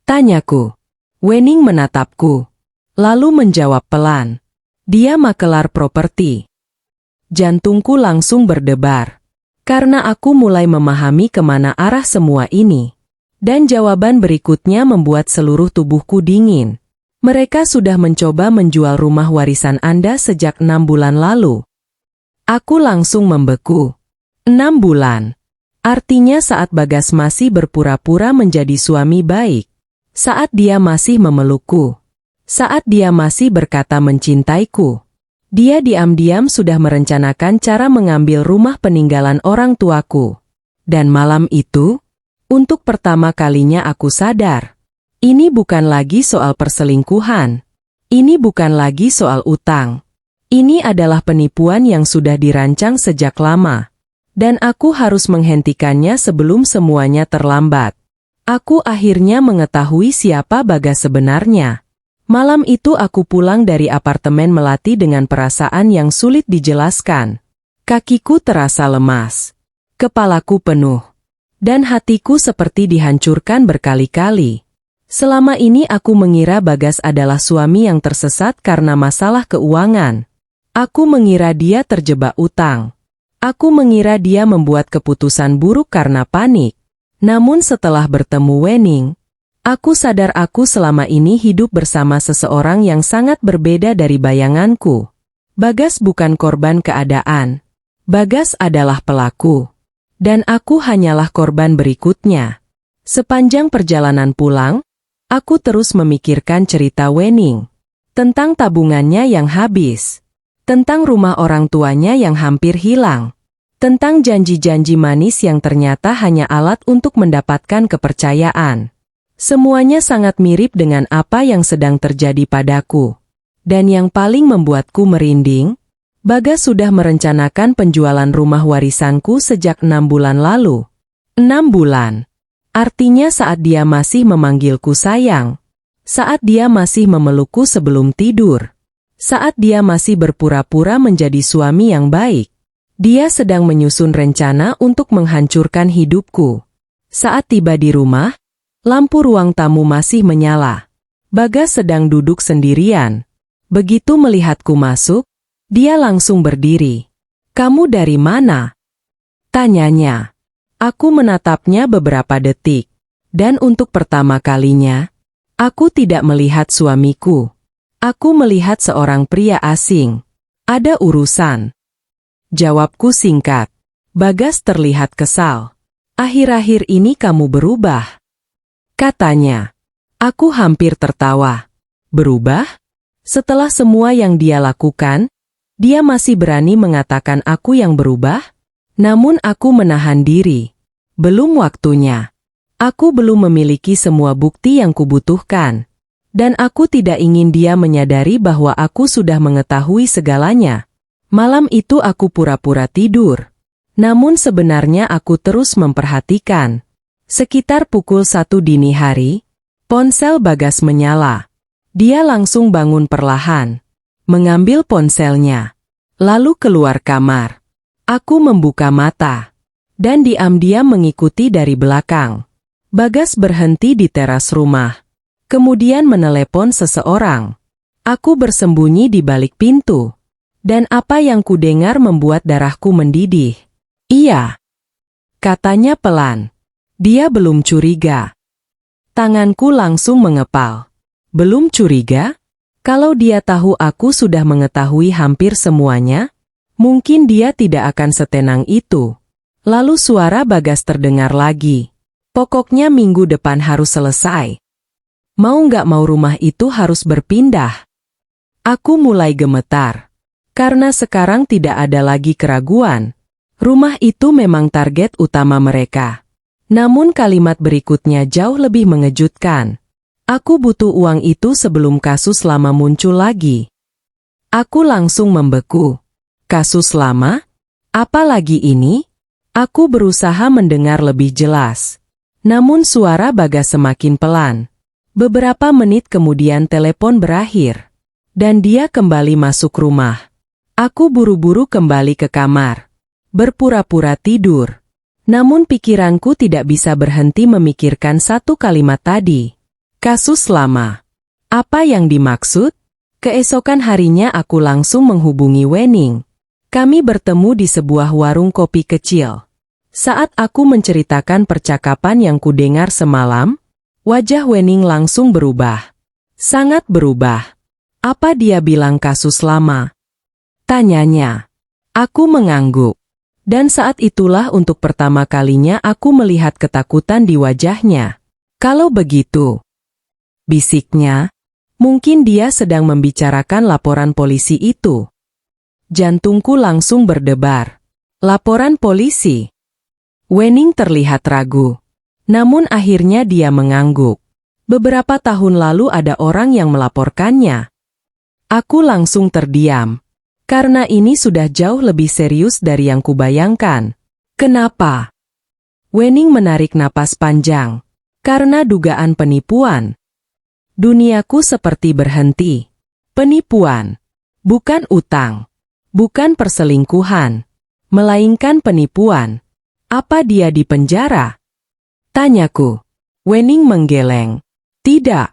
Tanyaku. Wenning menatapku, lalu menjawab pelan. Dia makelar properti. Jantungku langsung berdebar. Karena aku mulai memahami kemana arah semua ini. Dan jawaban berikutnya membuat seluruh tubuhku dingin. Mereka sudah mencoba menjual rumah warisan Anda sejak 6 bulan lalu. Aku langsung membeku. 6 bulan. Artinya saat Bagas masih berpura-pura menjadi suami baik. Saat dia masih memelukku. Saat dia masih berkata mencintaiku. Dia diam-diam sudah merencanakan cara mengambil rumah peninggalan orang tuaku. Dan malam itu, untuk pertama kalinya aku sadar. Ini bukan lagi soal perselingkuhan. Ini bukan lagi soal utang. Ini adalah penipuan yang sudah dirancang sejak lama. Dan aku harus menghentikannya sebelum semuanya terlambat. Aku akhirnya mengetahui siapa Bagas sebenarnya. Malam itu aku pulang dari apartemen Melati dengan perasaan yang sulit dijelaskan. Kakiku terasa lemas. Kepalaku penuh. Dan hatiku seperti dihancurkan berkali-kali. Selama ini aku mengira Bagas adalah suami yang tersesat karena masalah keuangan. Aku mengira dia terjebak utang. Aku mengira dia membuat keputusan buruk karena panik. Namun setelah bertemu Wenning, aku sadar aku selama ini hidup bersama seseorang yang sangat berbeda dari bayanganku. Bagas bukan korban keadaan. Bagas adalah pelaku. Dan aku hanyalah korban berikutnya. Sepanjang perjalanan pulang, aku terus memikirkan cerita Wenning. Tentang tabungannya yang habis. Tentang rumah orang tuanya yang hampir hilang. Tentang janji-janji manis yang ternyata hanya alat untuk mendapatkan kepercayaan. Semuanya sangat mirip dengan apa yang sedang terjadi padaku. Dan yang paling membuatku merinding, Bagas sudah merencanakan penjualan rumah warisanku sejak 6 bulan lalu. 6 bulan. Artinya saat dia masih memanggilku sayang. Saat dia masih memelukku sebelum tidur. Saat dia masih berpura-pura menjadi suami yang baik. Dia sedang menyusun rencana untuk menghancurkan hidupku. Saat tiba di rumah, lampu ruang tamu masih menyala. Bagas sedang duduk sendirian. Begitu melihatku masuk, dia langsung berdiri. "Kamu dari mana?" tanyanya. Aku menatapnya beberapa detik. Dan untuk pertama kalinya, aku tidak melihat suamiku. Aku melihat seorang pria asing. Ada urusan. Jawabku singkat. Bagas terlihat kesal. "Akhir-akhir ini kamu berubah," katanya. Aku hampir tertawa. Berubah? Setelah semua yang dia lakukan, dia masih berani mengatakan aku yang berubah? Namun aku menahan diri. Belum waktunya. Aku belum memiliki semua bukti yang kubutuhkan. Dan aku tidak ingin dia menyadari bahwa aku sudah mengetahui segalanya. Malam itu aku pura-pura tidur. Namun sebenarnya aku terus memperhatikan. Sekitar pukul 1 dini hari, ponsel Bagas menyala. Dia langsung bangun perlahan, mengambil ponselnya, lalu keluar kamar. Aku membuka mata, dan diam-diam mengikuti dari belakang. Bagas berhenti di teras rumah, kemudian menelepon seseorang. Aku bersembunyi di balik pintu, dan apa yang kudengar membuat darahku mendidih. Iya, katanya pelan. Dia belum curiga. Tanganku langsung mengepal. Belum curiga? Kalau dia tahu aku sudah mengetahui hampir semuanya, mungkin dia tidak akan setenang itu. Lalu suara Bagas terdengar lagi. Pokoknya minggu depan harus selesai. Mau nggak mau rumah itu harus berpindah. Aku mulai gemetar. Karena sekarang tidak ada lagi keraguan. Rumah itu memang target utama mereka. Namun kalimat berikutnya jauh lebih mengejutkan. Aku butuh uang itu sebelum kasus lama muncul lagi. Aku langsung membeku. Kasus lama? Apalagi ini? Aku berusaha mendengar lebih jelas. Namun suara Bagas semakin pelan. Beberapa menit kemudian telepon berakhir. Dan dia kembali masuk rumah. Aku buru-buru kembali ke kamar. Berpura-pura tidur. Namun pikiranku tidak bisa berhenti memikirkan satu kalimat tadi. Kasus lama. Apa yang dimaksud? Keesokan harinya aku langsung menghubungi Wening. Kami bertemu di sebuah warung kopi kecil. Saat aku menceritakan percakapan yang kudengar semalam, wajah Wening langsung berubah. Sangat berubah. Apa dia bilang kasus lama? Tanyanya. Aku mengangguk. Dan saat itulah untuk pertama kalinya aku melihat ketakutan di wajahnya. Kalau begitu, bisiknya, mungkin dia sedang membicarakan laporan polisi itu. Jantungku langsung berdebar. Laporan polisi. Wening terlihat ragu. Namun akhirnya dia mengangguk. Beberapa tahun lalu ada orang yang melaporkannya. Aku langsung terdiam. Karena ini sudah jauh lebih serius dari yang kubayangkan. Kenapa? Wening menarik napas panjang. Karena dugaan penipuan. Duniaku seperti berhenti. Penipuan. Bukan utang. Bukan perselingkuhan. Melainkan penipuan. Apa dia di penjara? Tanyaku. Wening menggeleng. Tidak.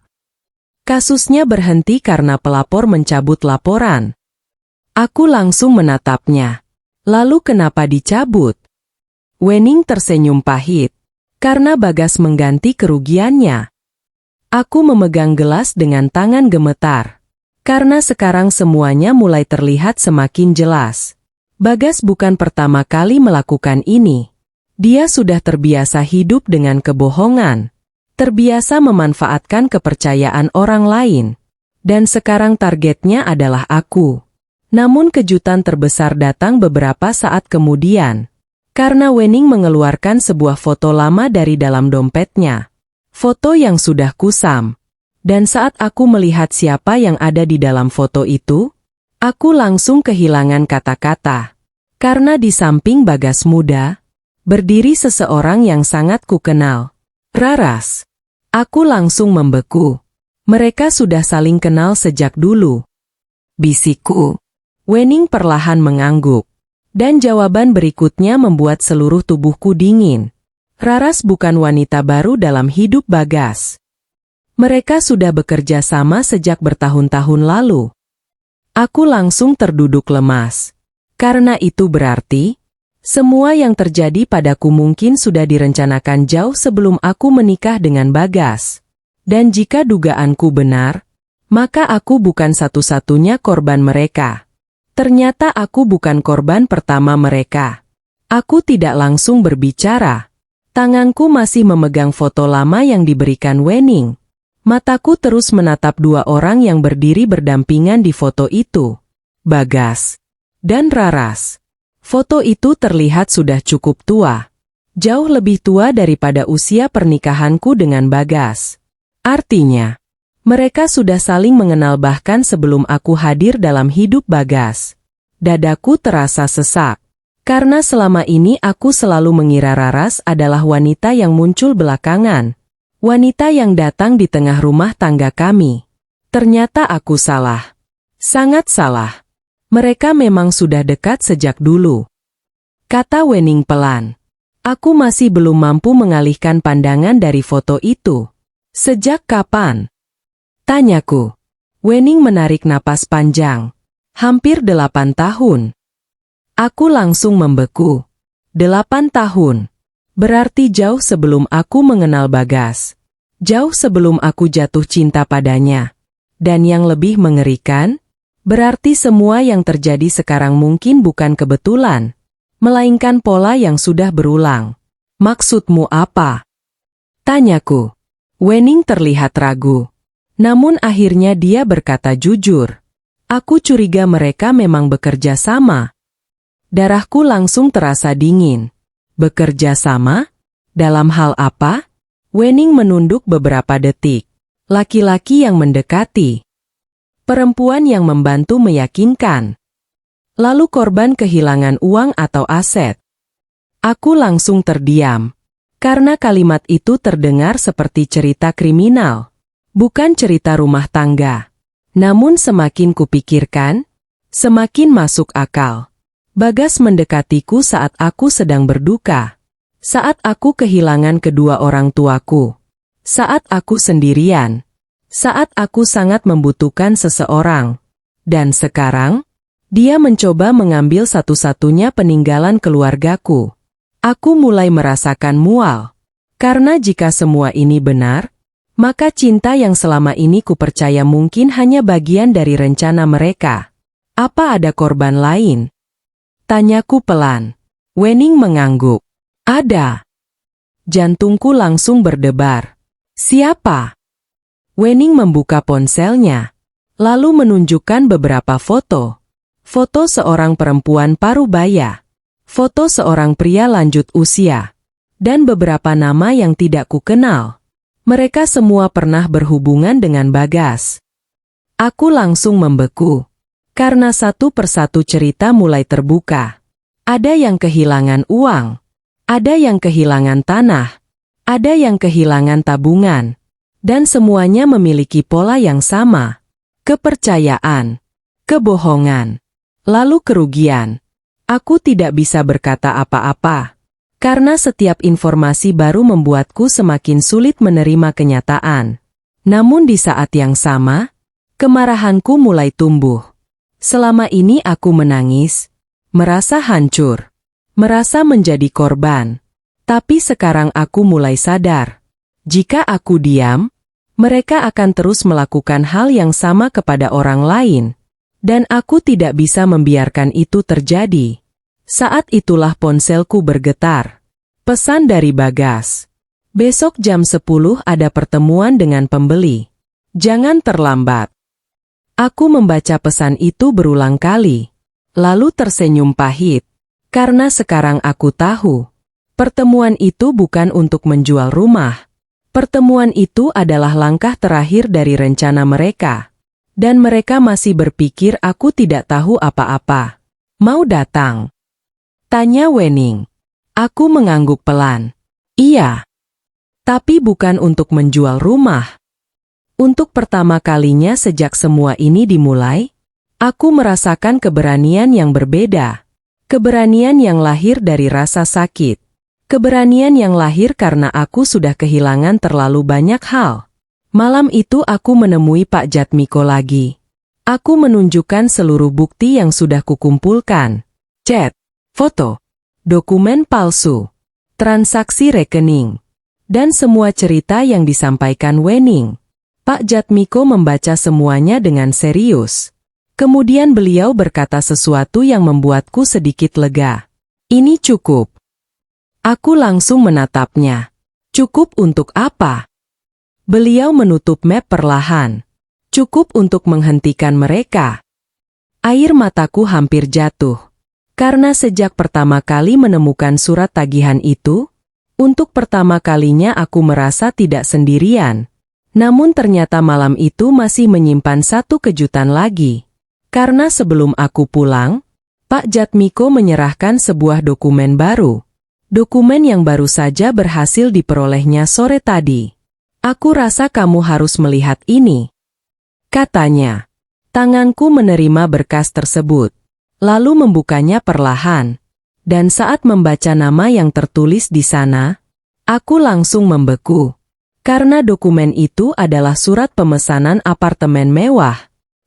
Kasusnya berhenti karena pelapor mencabut laporan. Aku langsung menatapnya. Lalu kenapa dicabut? Wening tersenyum pahit. Karena Bagas mengganti kerugiannya. Aku memegang gelas dengan tangan gemetar. Karena sekarang semuanya mulai terlihat semakin jelas. Bagas bukan pertama kali melakukan ini. Dia sudah terbiasa hidup dengan kebohongan. Terbiasa memanfaatkan kepercayaan orang lain. Dan sekarang targetnya adalah aku. Namun kejutan terbesar datang beberapa saat kemudian. Karena Wening mengeluarkan sebuah foto lama dari dalam dompetnya. Foto yang sudah kusam. Dan saat aku melihat siapa yang ada di dalam foto itu, aku langsung kehilangan kata-kata. Karena di samping Bagas muda, berdiri seseorang yang sangat kukenal. Raras. Aku langsung membeku. Mereka sudah saling kenal sejak dulu. Bisikku. Wening perlahan mengangguk. Dan jawaban berikutnya membuat seluruh tubuhku dingin. Raras bukan wanita baru dalam hidup Bagas. Mereka sudah bekerja sama sejak bertahun-tahun lalu. Aku langsung terduduk lemas. Karena itu berarti, semua yang terjadi padaku mungkin sudah direncanakan jauh sebelum aku menikah dengan Bagas. Dan jika dugaanku benar, maka aku bukan satu-satunya korban mereka. Ternyata aku bukan korban pertama mereka. Aku tidak langsung berbicara. Tanganku masih memegang foto lama yang diberikan Wening. Mataku terus menatap dua orang yang berdiri berdampingan di foto itu. Bagas dan Raras. Foto itu terlihat sudah cukup tua. Jauh lebih tua daripada usia pernikahanku dengan Bagas. Artinya, mereka sudah saling mengenal bahkan sebelum aku hadir dalam hidup Bagas. Dadaku terasa sesak. Karena selama ini aku selalu mengira Raras adalah wanita yang muncul belakangan. Wanita yang datang di tengah rumah tangga kami. Ternyata aku salah. Sangat salah. Mereka memang sudah dekat sejak dulu. Kata Wening pelan. Aku masih belum mampu mengalihkan pandangan dari foto itu. Sejak kapan? Tanyaku. Wening menarik napas panjang. Hampir 8 tahun. Aku langsung membeku. 8 tahun. Berarti jauh sebelum aku mengenal Bagas. Jauh sebelum aku jatuh cinta padanya. Dan yang lebih mengerikan, berarti semua yang terjadi sekarang mungkin bukan kebetulan, melainkan pola yang sudah berulang. Maksudmu apa? Tanyaku. Wening terlihat ragu. Namun akhirnya dia berkata jujur. Aku curiga mereka memang bekerja sama. Darahku langsung terasa dingin. Bekerja sama? Dalam hal apa? Wening menunduk beberapa detik. Laki-laki yang mendekati. Perempuan yang membantu meyakinkan. Lalu korban kehilangan uang atau aset. Aku langsung terdiam. Karena kalimat itu terdengar seperti cerita kriminal. Bukan cerita rumah tangga. Namun semakin kupikirkan, semakin masuk akal. Bagas mendekatiku saat aku sedang berduka. Saat aku kehilangan kedua orang tuaku. Saat aku sendirian. Saat aku sangat membutuhkan seseorang. Dan sekarang, dia mencoba mengambil satu-satunya peninggalan keluargaku. Aku mulai merasakan mual. Karena jika semua ini benar, maka cinta yang selama ini kupercaya mungkin hanya bagian dari rencana mereka. Apa ada korban lain? Tanyaku pelan. Wening mengangguk. Ada. Jantungku langsung berdebar. Siapa? Wening membuka ponselnya. Lalu menunjukkan beberapa foto. Foto seorang perempuan parubaya. Foto seorang pria lanjut usia. Dan beberapa nama yang tidak kukenal. Mereka semua pernah berhubungan dengan Bagas. Aku langsung membeku. Karena satu persatu cerita mulai terbuka. Ada yang kehilangan uang. Ada yang kehilangan tanah. Ada yang kehilangan tabungan. Dan semuanya memiliki pola yang sama. Kepercayaan. Kebohongan. Lalu kerugian. Aku tidak bisa berkata apa-apa. Karena setiap informasi baru membuatku semakin sulit menerima kenyataan. Namun di saat yang sama, kemarahanku mulai tumbuh. Selama ini aku menangis, merasa hancur, merasa menjadi korban. Tapi sekarang aku mulai sadar. Jika aku diam, mereka akan terus melakukan hal yang sama kepada orang lain. Dan aku tidak bisa membiarkan itu terjadi. Saat itulah ponselku bergetar. Pesan dari Bagas. Besok jam 10 ada pertemuan dengan pembeli. Jangan terlambat. Aku membaca pesan itu berulang kali. Lalu tersenyum pahit. Karena sekarang aku tahu. Pertemuan itu bukan untuk menjual rumah. Pertemuan itu adalah langkah terakhir dari rencana mereka. Dan mereka masih berpikir aku tidak tahu apa-apa. Mau datang? Tanya Wening. Aku mengangguk pelan. Iya. Tapi bukan untuk menjual rumah. Untuk pertama kalinya sejak semua ini dimulai, aku merasakan keberanian yang berbeda. Keberanian yang lahir dari rasa sakit. Keberanian yang lahir karena aku sudah kehilangan terlalu banyak hal. Malam itu aku menemui Pak Jatmiko lagi. Aku menunjukkan seluruh bukti yang sudah kukumpulkan. Chat, foto, dokumen palsu, transaksi rekening, dan semua cerita yang disampaikan Wening. Pak Jatmiko membaca semuanya dengan serius. Kemudian beliau berkata sesuatu yang membuatku sedikit lega. Ini cukup. Aku langsung menatapnya. Cukup untuk apa? Beliau menutup map perlahan. Cukup untuk menghentikan mereka. Air mataku hampir jatuh. Karena sejak pertama kali menemukan surat tagihan itu, untuk pertama kalinya aku merasa tidak sendirian. Namun ternyata malam itu masih menyimpan satu kejutan lagi. Karena sebelum aku pulang, Pak Jatmiko menyerahkan sebuah dokumen baru. Dokumen yang baru saja berhasil diperolehnya sore tadi. Aku rasa kamu harus melihat ini, katanya. Tanganku menerima berkas tersebut, lalu membukanya perlahan. Dan saat membaca nama yang tertulis di sana, aku langsung membeku. Karena dokumen itu adalah surat pemesanan apartemen mewah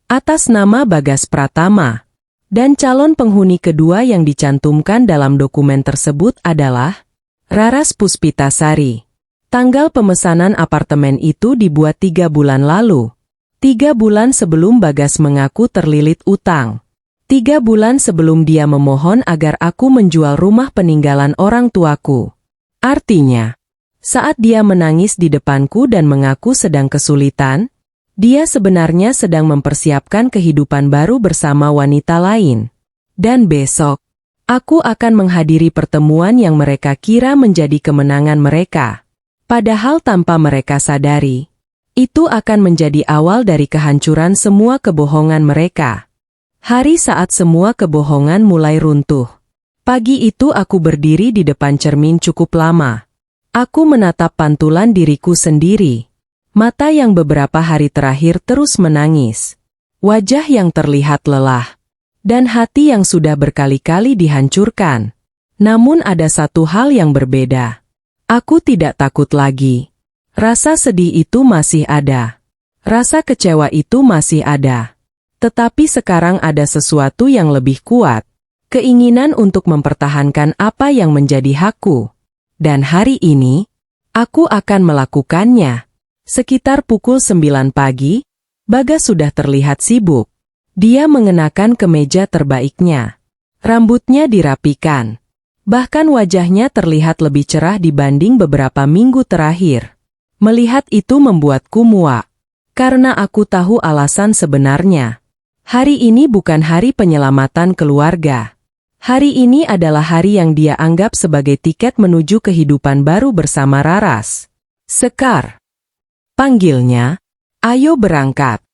atas nama Bagas Pratama. Dan calon penghuni kedua yang dicantumkan dalam dokumen tersebut adalah Raras Puspitasari. Tanggal pemesanan apartemen itu dibuat 3 bulan lalu. 3 bulan sebelum Bagas mengaku terlilit utang. 3 bulan sebelum dia memohon agar aku menjual rumah peninggalan orang tuaku. Artinya, saat dia menangis di depanku dan mengaku sedang kesulitan, dia sebenarnya sedang mempersiapkan kehidupan baru bersama wanita lain. Dan besok, aku akan menghadiri pertemuan yang mereka kira menjadi kemenangan mereka. Padahal tanpa mereka sadari, itu akan menjadi awal dari kehancuran semua kebohongan mereka. Hari saat semua kebohongan mulai runtuh. Pagi itu aku berdiri di depan cermin cukup lama. Aku menatap pantulan diriku sendiri. Mata yang beberapa hari terakhir terus menangis. Wajah yang terlihat lelah. Dan hati yang sudah berkali-kali dihancurkan. Namun ada satu hal yang berbeda. Aku tidak takut lagi. Rasa sedih itu masih ada. Rasa kecewa itu masih ada. Tetapi sekarang ada sesuatu yang lebih kuat. Keinginan untuk mempertahankan apa yang menjadi hakku. Dan hari ini, aku akan melakukannya. Sekitar pukul 9 pagi, Bagas sudah terlihat sibuk. Dia mengenakan kemeja terbaiknya. Rambutnya dirapikan. Bahkan wajahnya terlihat lebih cerah dibanding beberapa minggu terakhir. Melihat itu membuatku muak. Karena aku tahu alasan sebenarnya. Hari ini bukan hari penyelamatan keluarga. Hari ini adalah hari yang dia anggap sebagai tiket menuju kehidupan baru bersama Raras. Sekar, panggilnya, ayo berangkat.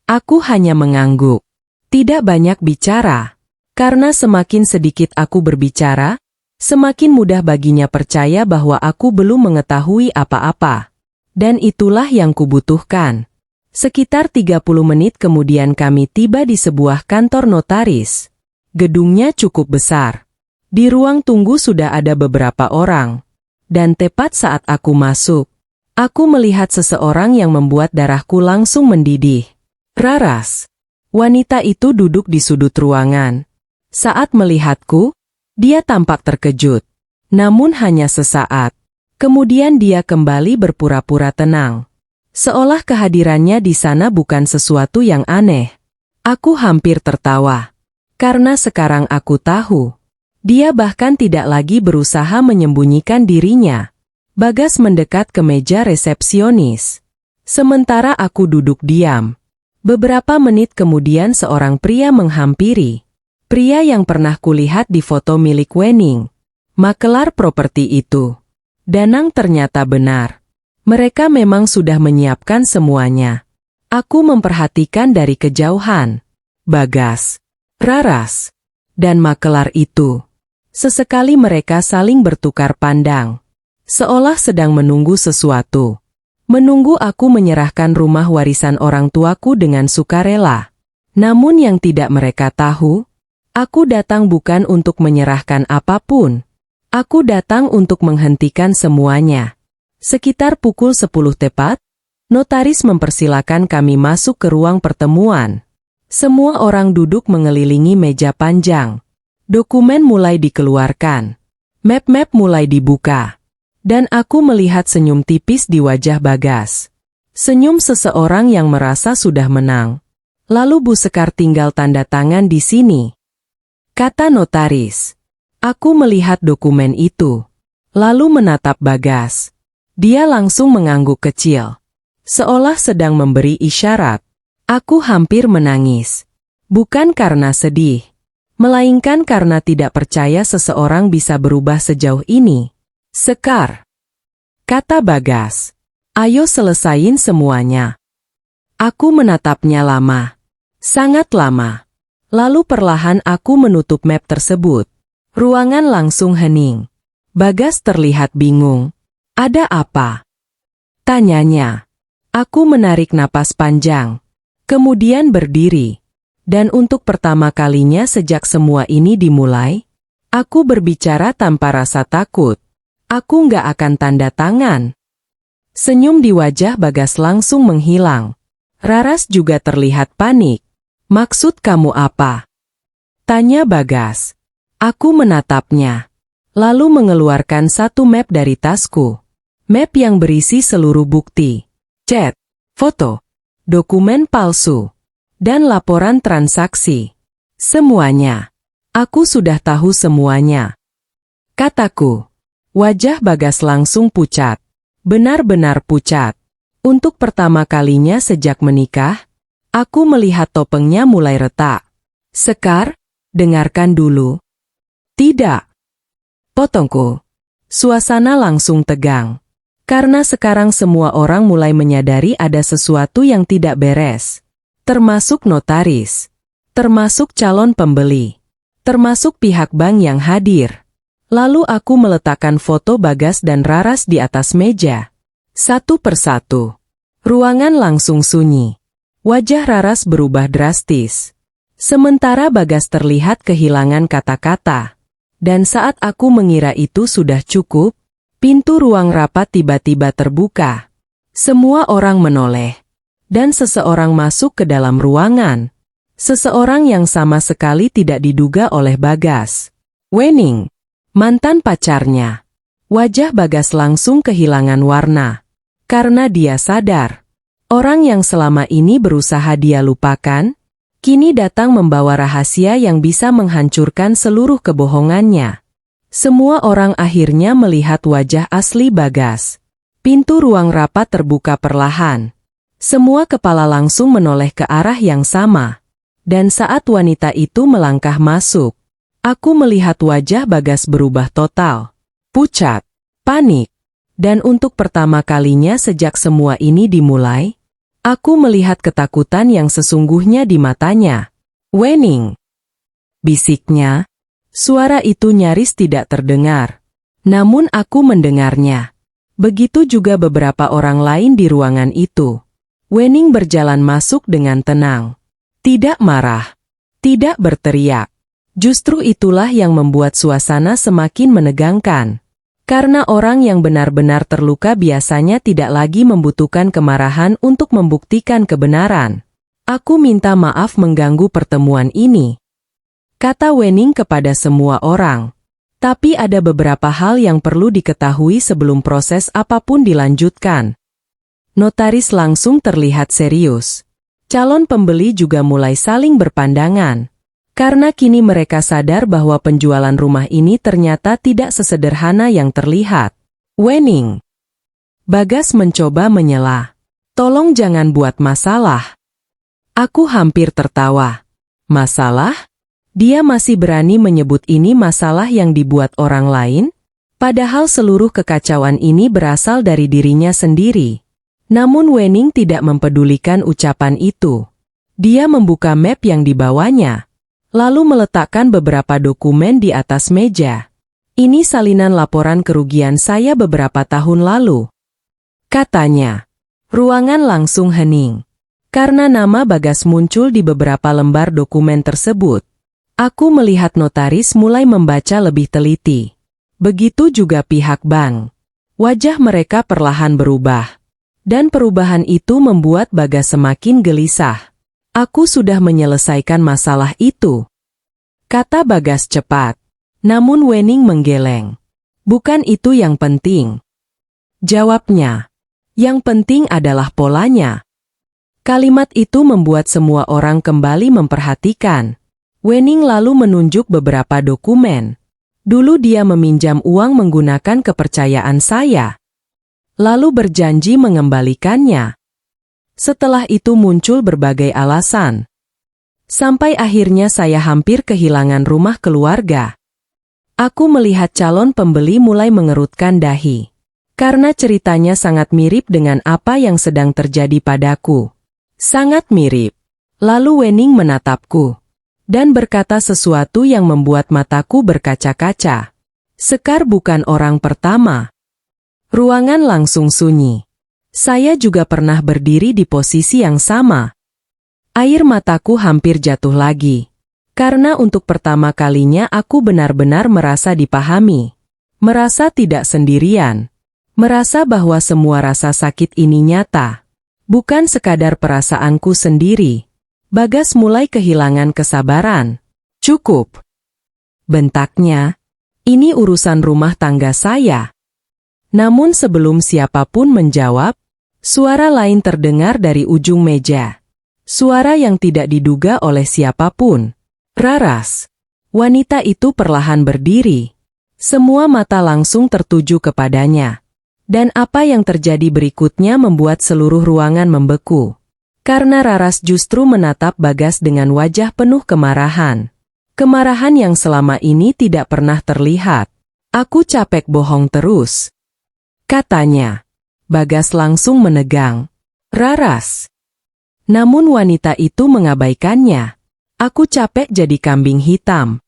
Aku hanya mengangguk. Tidak banyak bicara. Karena semakin sedikit aku berbicara, semakin mudah baginya percaya bahwa aku belum mengetahui apa-apa. Dan itulah yang kubutuhkan. Sekitar 30 menit kemudian kami tiba di sebuah kantor notaris. Gedungnya cukup besar. Di ruang tunggu sudah ada beberapa orang. Dan tepat saat aku masuk, aku melihat seseorang yang membuat darahku langsung mendidih. Raras. Wanita itu duduk di sudut ruangan. Saat melihatku, dia tampak terkejut. Namun hanya sesaat. Kemudian dia kembali berpura-pura tenang. Seolah kehadirannya di sana bukan sesuatu yang aneh. Aku hampir tertawa. Karena sekarang aku tahu. Dia bahkan tidak lagi berusaha menyembunyikan dirinya. Bagas mendekat ke meja resepsionis. Sementara aku duduk diam. Beberapa menit kemudian seorang pria menghampiri. Pria yang pernah kulihat di foto milik Wening. Makelar properti itu. Danang ternyata benar. Mereka memang sudah menyiapkan semuanya. Aku memperhatikan dari kejauhan. Bagas, Raras, dan makelar itu. Sesekali mereka saling bertukar pandang. Seolah sedang menunggu sesuatu. Menunggu aku menyerahkan rumah warisan orang tuaku dengan sukarela. Namun yang tidak mereka tahu, aku datang bukan untuk menyerahkan apapun. Aku datang untuk menghentikan semuanya. Sekitar pukul 10 tepat, notaris mempersilakan kami masuk ke ruang pertemuan. Semua orang duduk mengelilingi meja panjang. Dokumen mulai dikeluarkan. Map-map mulai dibuka. Dan aku melihat senyum tipis di wajah Bagas. Senyum seseorang yang merasa sudah menang. Lalu Bu Sekar tinggal tanda tangan di sini, kata notaris. Aku melihat dokumen itu. Lalu menatap Bagas. Dia langsung mengangguk kecil. Seolah sedang memberi isyarat. Aku hampir menangis. Bukan karena sedih. Melainkan karena tidak percaya seseorang bisa berubah sejauh ini. Sekar, kata Bagas. Ayo selesain semuanya. Aku menatapnya lama. Sangat lama. Lalu perlahan aku menutup map tersebut. Ruangan langsung hening. Bagas terlihat bingung. Ada apa? Tanyanya. Aku menarik napas panjang. Kemudian berdiri. Dan untuk pertama kalinya sejak semua ini dimulai, aku berbicara tanpa rasa takut. Aku nggak akan tanda tangan. Senyum di wajah Bagas langsung menghilang. Raras juga terlihat panik. Maksud kamu apa? Tanya Bagas. Aku menatapnya. Lalu mengeluarkan satu map dari tasku. Map yang berisi seluruh bukti. Chat, foto, dokumen palsu, dan laporan transaksi. Semuanya. Aku sudah tahu semuanya. Kataku. Wajah Bagas langsung pucat. Benar-benar pucat. Untuk pertama kalinya sejak menikah, aku melihat topengnya mulai retak. Sekar, dengarkan dulu. Tidak. Potongku. Suasana langsung tegang. Karena sekarang semua orang mulai menyadari ada sesuatu yang tidak beres. Termasuk notaris. Termasuk calon pembeli. Termasuk pihak bank yang hadir. Lalu aku meletakkan foto Bagas dan Raras di atas meja. Satu persatu. Ruangan langsung sunyi. Wajah Raras berubah drastis. Sementara Bagas terlihat kehilangan kata-kata. Dan saat aku mengira itu sudah cukup, pintu ruang rapat tiba-tiba terbuka. Semua orang menoleh. Dan seseorang masuk ke dalam ruangan. Seseorang yang sama sekali tidak diduga oleh Bagas. Wening. Mantan pacarnya. Wajah Bagas langsung kehilangan warna. Karena dia sadar. Orang yang selama ini berusaha dia lupakan, kini datang membawa rahasia yang bisa menghancurkan seluruh kebohongannya. Semua orang akhirnya melihat wajah asli Bagas. Pintu ruang rapat terbuka perlahan. Semua kepala langsung menoleh ke arah yang sama. Dan saat wanita itu melangkah masuk, aku melihat wajah Bagas berubah total. Pucat, panik. Dan untuk pertama kalinya sejak semua ini dimulai, aku melihat ketakutan yang sesungguhnya di matanya. Wening. Bisiknya. Suara itu nyaris tidak terdengar. Namun aku mendengarnya. Begitu juga beberapa orang lain di ruangan itu. Wening berjalan masuk dengan tenang. Tidak marah. Tidak berteriak. Justru itulah yang membuat suasana semakin menegangkan. Karena orang yang benar-benar terluka biasanya tidak lagi membutuhkan kemarahan untuk membuktikan kebenaran. Aku minta maaf mengganggu pertemuan ini. Kata Wening kepada semua orang. Tapi ada beberapa hal yang perlu diketahui sebelum proses apapun dilanjutkan. Notaris langsung terlihat serius. Calon pembeli juga mulai saling berpandangan. Karena kini mereka sadar bahwa penjualan rumah ini ternyata tidak sesederhana yang terlihat. Wening. Bagas mencoba menyela. Tolong jangan buat masalah. Aku hampir tertawa. Masalah? Dia masih berani menyebut ini masalah yang dibuat orang lain? Padahal seluruh kekacauan ini berasal dari dirinya sendiri. Namun Wening tidak mempedulikan ucapan itu. Dia membuka map yang dibawanya. Lalu meletakkan beberapa dokumen di atas meja. Ini salinan laporan kerugian saya beberapa tahun lalu. Katanya. Ruangan langsung hening. Karena nama Bagas muncul di beberapa lembar dokumen tersebut. Aku melihat notaris mulai membaca lebih teliti. Begitu juga pihak bank. Wajah mereka perlahan berubah. Dan perubahan itu membuat Bagas semakin gelisah. Aku sudah menyelesaikan masalah itu. Kata Bagas cepat. Namun Wening menggeleng. Bukan itu yang penting. Jawabnya. Yang penting adalah polanya. Kalimat itu membuat semua orang kembali memperhatikan. Wening lalu menunjuk beberapa dokumen. Dulu dia meminjam uang menggunakan kepercayaan saya. Lalu berjanji mengembalikannya. Setelah itu muncul berbagai alasan. Sampai akhirnya saya hampir kehilangan rumah keluarga. Aku melihat calon pembeli mulai mengerutkan dahi. Karena ceritanya sangat mirip dengan apa yang sedang terjadi padaku. Sangat mirip. Lalu Wening menatapku. dan berkata sesuatu yang membuat mataku berkaca-kaca. Sekar bukan orang pertama. Ruangan langsung sunyi. Saya juga pernah berdiri di posisi yang sama. Air mataku hampir jatuh lagi. Karena untuk pertama kalinya aku benar-benar merasa dipahami. Merasa tidak sendirian. Merasa bahwa semua rasa sakit ini nyata. Bukan sekadar perasaanku sendiri. Bagas mulai kehilangan kesabaran. Cukup. Bentaknya. Ini urusan rumah tangga saya. Namun sebelum siapapun menjawab, suara lain terdengar dari ujung meja. Suara yang tidak diduga oleh siapapun. Raras. Wanita itu perlahan berdiri. Semua mata langsung tertuju kepadanya. Dan apa yang terjadi berikutnya membuat seluruh ruangan membeku. Karena Raras justru menatap Bagas dengan wajah penuh kemarahan. Kemarahan yang selama ini tidak pernah terlihat. Aku capek bohong terus. Katanya. Bagas langsung menegang. Raras. Namun wanita itu mengabaikannya. Aku capek jadi kambing hitam.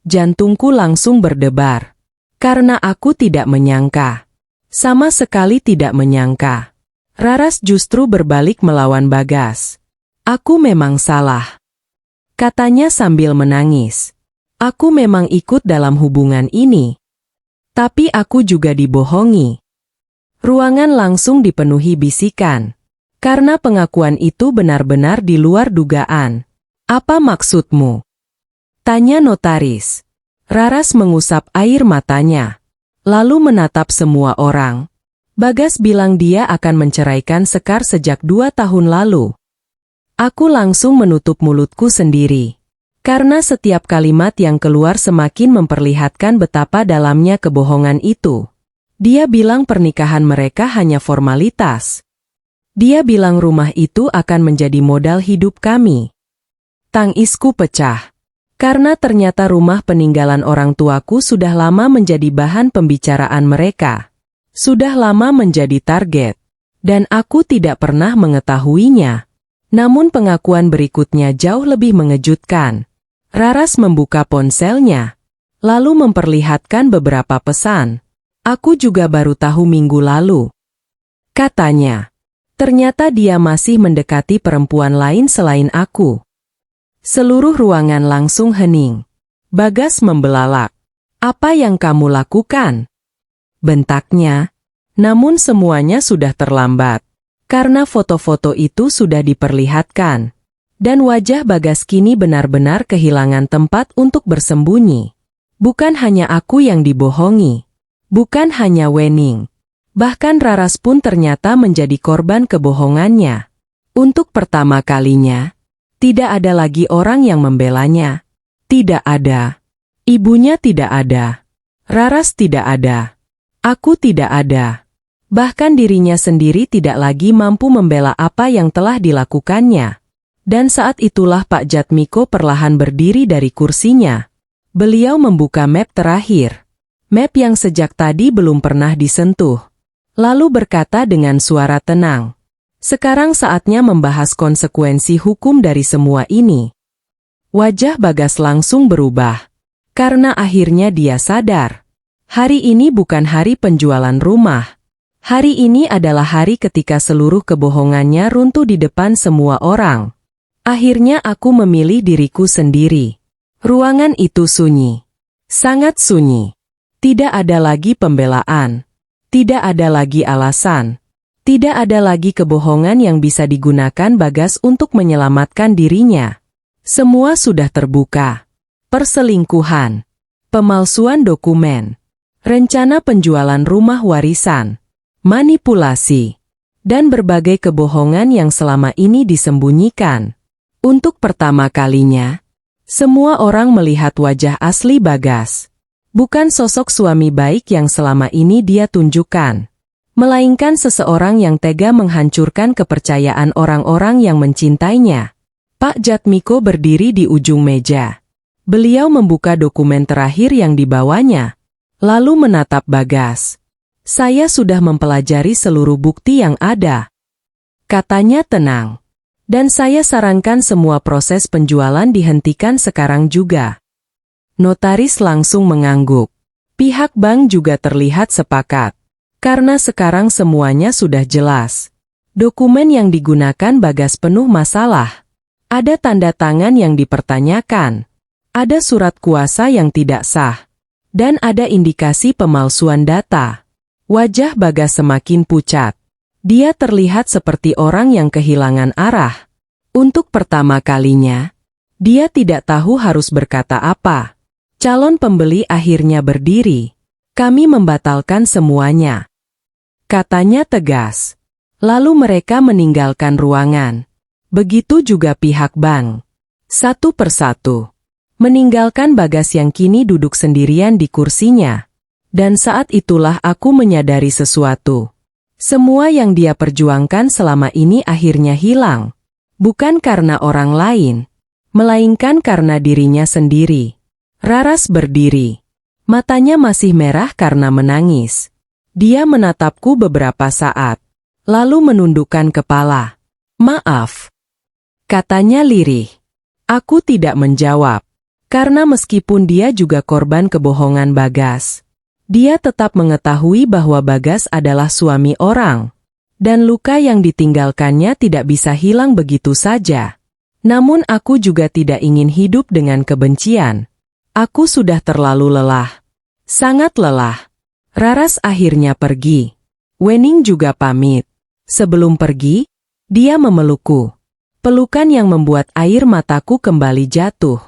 Jantungku langsung berdebar. Karena aku tidak menyangka. Sama sekali tidak menyangka. Raras justru berbalik melawan Bagas. Aku memang salah. Katanya sambil menangis. Aku memang ikut dalam hubungan ini. Tapi aku juga dibohongi. Ruangan langsung dipenuhi bisikan. Karena pengakuan itu benar-benar di luar dugaan. Apa maksudmu? Tanya notaris. Raras mengusap air matanya. Lalu menatap semua orang. Bagas bilang dia akan menceraikan Sekar sejak 2 tahun lalu. Aku langsung menutup mulutku sendiri. Karena setiap kalimat yang keluar semakin memperlihatkan betapa dalamnya kebohongan itu. Dia bilang pernikahan mereka hanya formalitas. Dia bilang rumah itu akan menjadi modal hidup kami. Tangisku pecah. Karena ternyata rumah peninggalan orang tuaku sudah lama menjadi bahan pembicaraan mereka. Sudah lama menjadi target. Dan aku tidak pernah mengetahuinya. Namun pengakuan berikutnya jauh lebih mengejutkan. Raras membuka ponselnya. Lalu memperlihatkan beberapa pesan. Aku juga baru tahu minggu lalu. Katanya. Ternyata dia masih mendekati perempuan lain selain aku. Seluruh ruangan langsung hening. Bagas membelalak. Apa yang kamu lakukan? Bentaknya. Namun semuanya sudah terlambat. Karena foto-foto itu sudah diperlihatkan. Dan wajah Bagas kini benar-benar kehilangan tempat untuk bersembunyi. Bukan hanya aku yang dibohongi. Bukan hanya Wening. Bahkan Raras pun ternyata menjadi korban kebohongannya. Untuk pertama kalinya. Tidak ada lagi orang yang membelanya. Tidak ada. Ibunya tidak ada. Raras tidak ada. Aku tidak ada. Bahkan dirinya sendiri tidak lagi mampu membela apa yang telah dilakukannya. Dan saat itulah Pak Jatmiko perlahan berdiri dari kursinya. Beliau membuka map terakhir. Map yang sejak tadi belum pernah disentuh. Lalu berkata dengan suara tenang. Sekarang saatnya membahas konsekuensi hukum dari semua ini. Wajah Bagas langsung berubah. Karena akhirnya dia sadar. Hari ini bukan hari penjualan rumah. Hari ini adalah hari ketika seluruh kebohongannya runtuh di depan semua orang. Akhirnya aku memilih diriku sendiri. Ruangan itu sunyi. Sangat sunyi. Tidak ada lagi pembelaan. Tidak ada lagi alasan. Tidak ada lagi kebohongan yang bisa digunakan Bagas untuk menyelamatkan dirinya. Semua sudah terbuka. Perselingkuhan. Pemalsuan dokumen. Rencana penjualan rumah warisan. Manipulasi. Dan berbagai kebohongan yang selama ini disembunyikan. Untuk pertama kalinya, semua orang melihat wajah asli Bagas. Bukan sosok suami baik yang selama ini dia tunjukkan. Melainkan seseorang yang tega menghancurkan kepercayaan orang-orang yang mencintainya. Pak Jatmiko berdiri di ujung meja. Beliau membuka dokumen terakhir yang dibawanya. Lalu menatap Bagas. Saya sudah mempelajari seluruh bukti yang ada. Katanya tenang. Dan saya sarankan semua proses penjualan dihentikan sekarang juga. Notaris langsung mengangguk. Pihak bank juga terlihat sepakat. Karena sekarang semuanya sudah jelas. Dokumen yang digunakan Bagas penuh masalah. Ada tanda tangan yang dipertanyakan. Ada surat kuasa yang tidak sah. Dan ada indikasi pemalsuan data. Wajah Bagas semakin pucat. Dia terlihat seperti orang yang kehilangan arah. Untuk pertama kalinya, dia tidak tahu harus berkata apa. Calon pembeli akhirnya berdiri. Kami membatalkan semuanya. Katanya tegas. Lalu mereka meninggalkan ruangan. Begitu juga pihak bank. Satu persatu. Meninggalkan Bagas yang kini duduk sendirian di kursinya. Dan saat itulah aku menyadari sesuatu. Semua yang dia perjuangkan selama ini akhirnya hilang. Bukan karena orang lain, melainkan karena dirinya sendiri. Raras berdiri. Matanya masih merah karena menangis. Dia menatapku beberapa saat, lalu menundukkan kepala. Maaf, katanya lirih. Aku tidak menjawab, karena meskipun dia juga korban kebohongan Bagas, dia tetap mengetahui bahwa Bagas adalah suami orang. Dan luka yang ditinggalkannya tidak bisa hilang begitu saja. Namun aku juga tidak ingin hidup dengan kebencian. Aku sudah terlalu lelah. Sangat lelah. Raras akhirnya pergi. Wening juga pamit. Sebelum pergi, dia memelukku. Pelukan yang membuat air mataku kembali jatuh.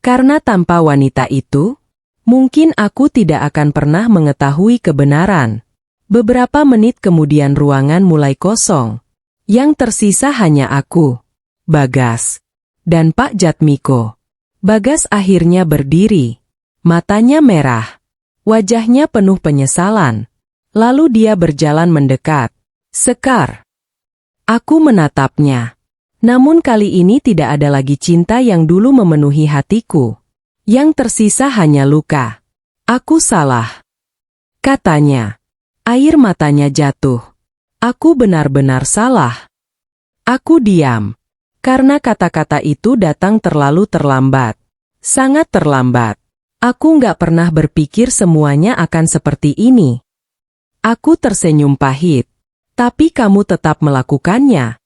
Karena tanpa wanita itu, mungkin aku tidak akan pernah mengetahui kebenaran. Beberapa menit kemudian ruangan mulai kosong. Yang tersisa hanya aku, Bagas, dan Pak Jatmiko. Bagas akhirnya berdiri. Matanya merah. Wajahnya penuh penyesalan. Lalu dia berjalan mendekat. Sekar. Aku menatapnya. Namun kali ini tidak ada lagi cinta yang dulu memenuhi hatiku. Yang tersisa hanya luka. Aku salah. Katanya. Air matanya jatuh. Aku benar-benar salah. Aku diam. Karena kata-kata itu datang terlalu terlambat. Sangat terlambat. Aku nggak pernah berpikir semuanya akan seperti ini. Aku tersenyum pahit. Tapi kamu tetap melakukannya.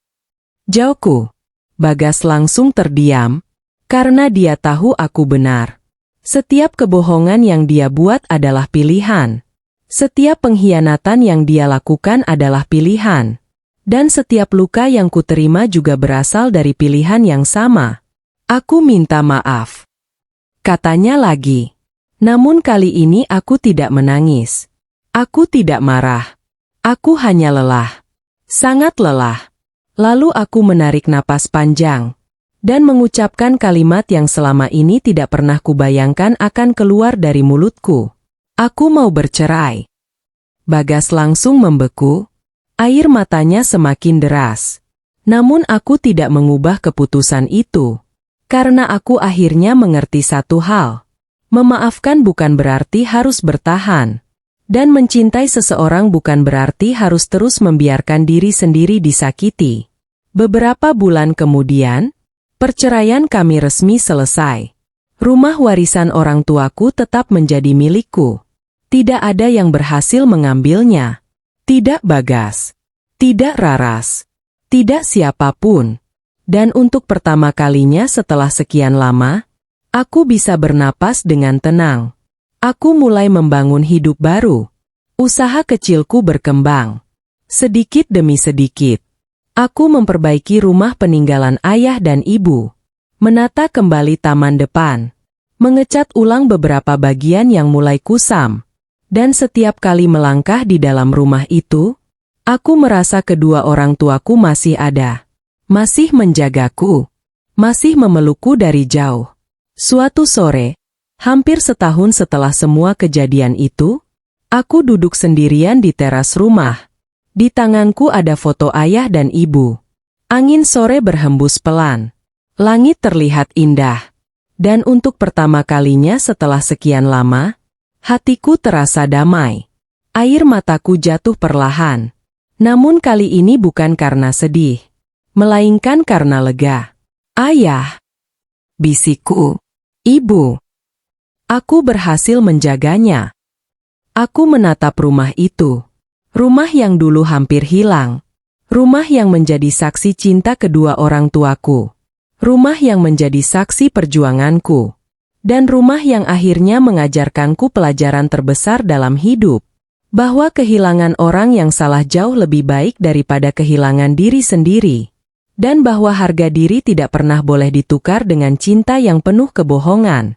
Jauhku. Bagas langsung terdiam. Karena dia tahu aku benar. Setiap kebohongan yang dia buat adalah pilihan. Setiap pengkhianatan yang dia lakukan adalah pilihan. Dan setiap luka yang kuterima juga berasal dari pilihan yang sama. Aku minta maaf. Katanya lagi. Namun kali ini aku tidak menangis. Aku tidak marah. Aku hanya lelah. Sangat lelah. Lalu aku menarik napas panjang. Dan mengucapkan kalimat yang selama ini tidak pernah kubayangkan akan keluar dari mulutku. Aku mau bercerai. Bagas langsung membeku. Air matanya semakin deras. Namun aku tidak mengubah keputusan itu. Karena aku akhirnya mengerti satu hal. Memaafkan bukan berarti harus bertahan. Dan mencintai seseorang bukan berarti harus terus membiarkan diri sendiri disakiti. Beberapa bulan kemudian, perceraian kami resmi selesai. Rumah warisan orang tuaku tetap menjadi milikku. Tidak ada yang berhasil mengambilnya. Tidak Bagas. Tidak Raras. Tidak siapapun. Dan untuk pertama kalinya setelah sekian lama, aku bisa bernapas dengan tenang. Aku mulai membangun hidup baru. Usaha kecilku berkembang. Sedikit demi sedikit. Aku memperbaiki rumah peninggalan ayah dan ibu. Menata kembali taman depan. Mengecat ulang beberapa bagian yang mulai kusam. Dan setiap kali melangkah di dalam rumah itu, aku merasa kedua orang tuaku masih ada. Masih menjagaku. Masih memelukku dari jauh. Suatu sore, hampir setahun setelah semua kejadian itu, aku duduk sendirian di teras rumah. Di tanganku ada foto ayah dan ibu. Angin sore berhembus pelan. Langit terlihat indah. Dan untuk pertama kalinya setelah sekian lama, hatiku terasa damai. Air mataku jatuh perlahan. Namun kali ini bukan karena sedih. melainkan karena lega. Ayah, bisikku, ibu. Aku berhasil menjaganya. Aku menatap rumah itu. Rumah yang dulu hampir hilang. Rumah yang menjadi saksi cinta kedua orang tuaku. Rumah yang menjadi saksi perjuanganku. Dan rumah yang akhirnya mengajarkanku pelajaran terbesar dalam hidup. Bahwa kehilangan orang yang salah jauh lebih baik daripada kehilangan diri sendiri. Dan bahwa harga diri tidak pernah boleh ditukar dengan cinta yang penuh kebohongan.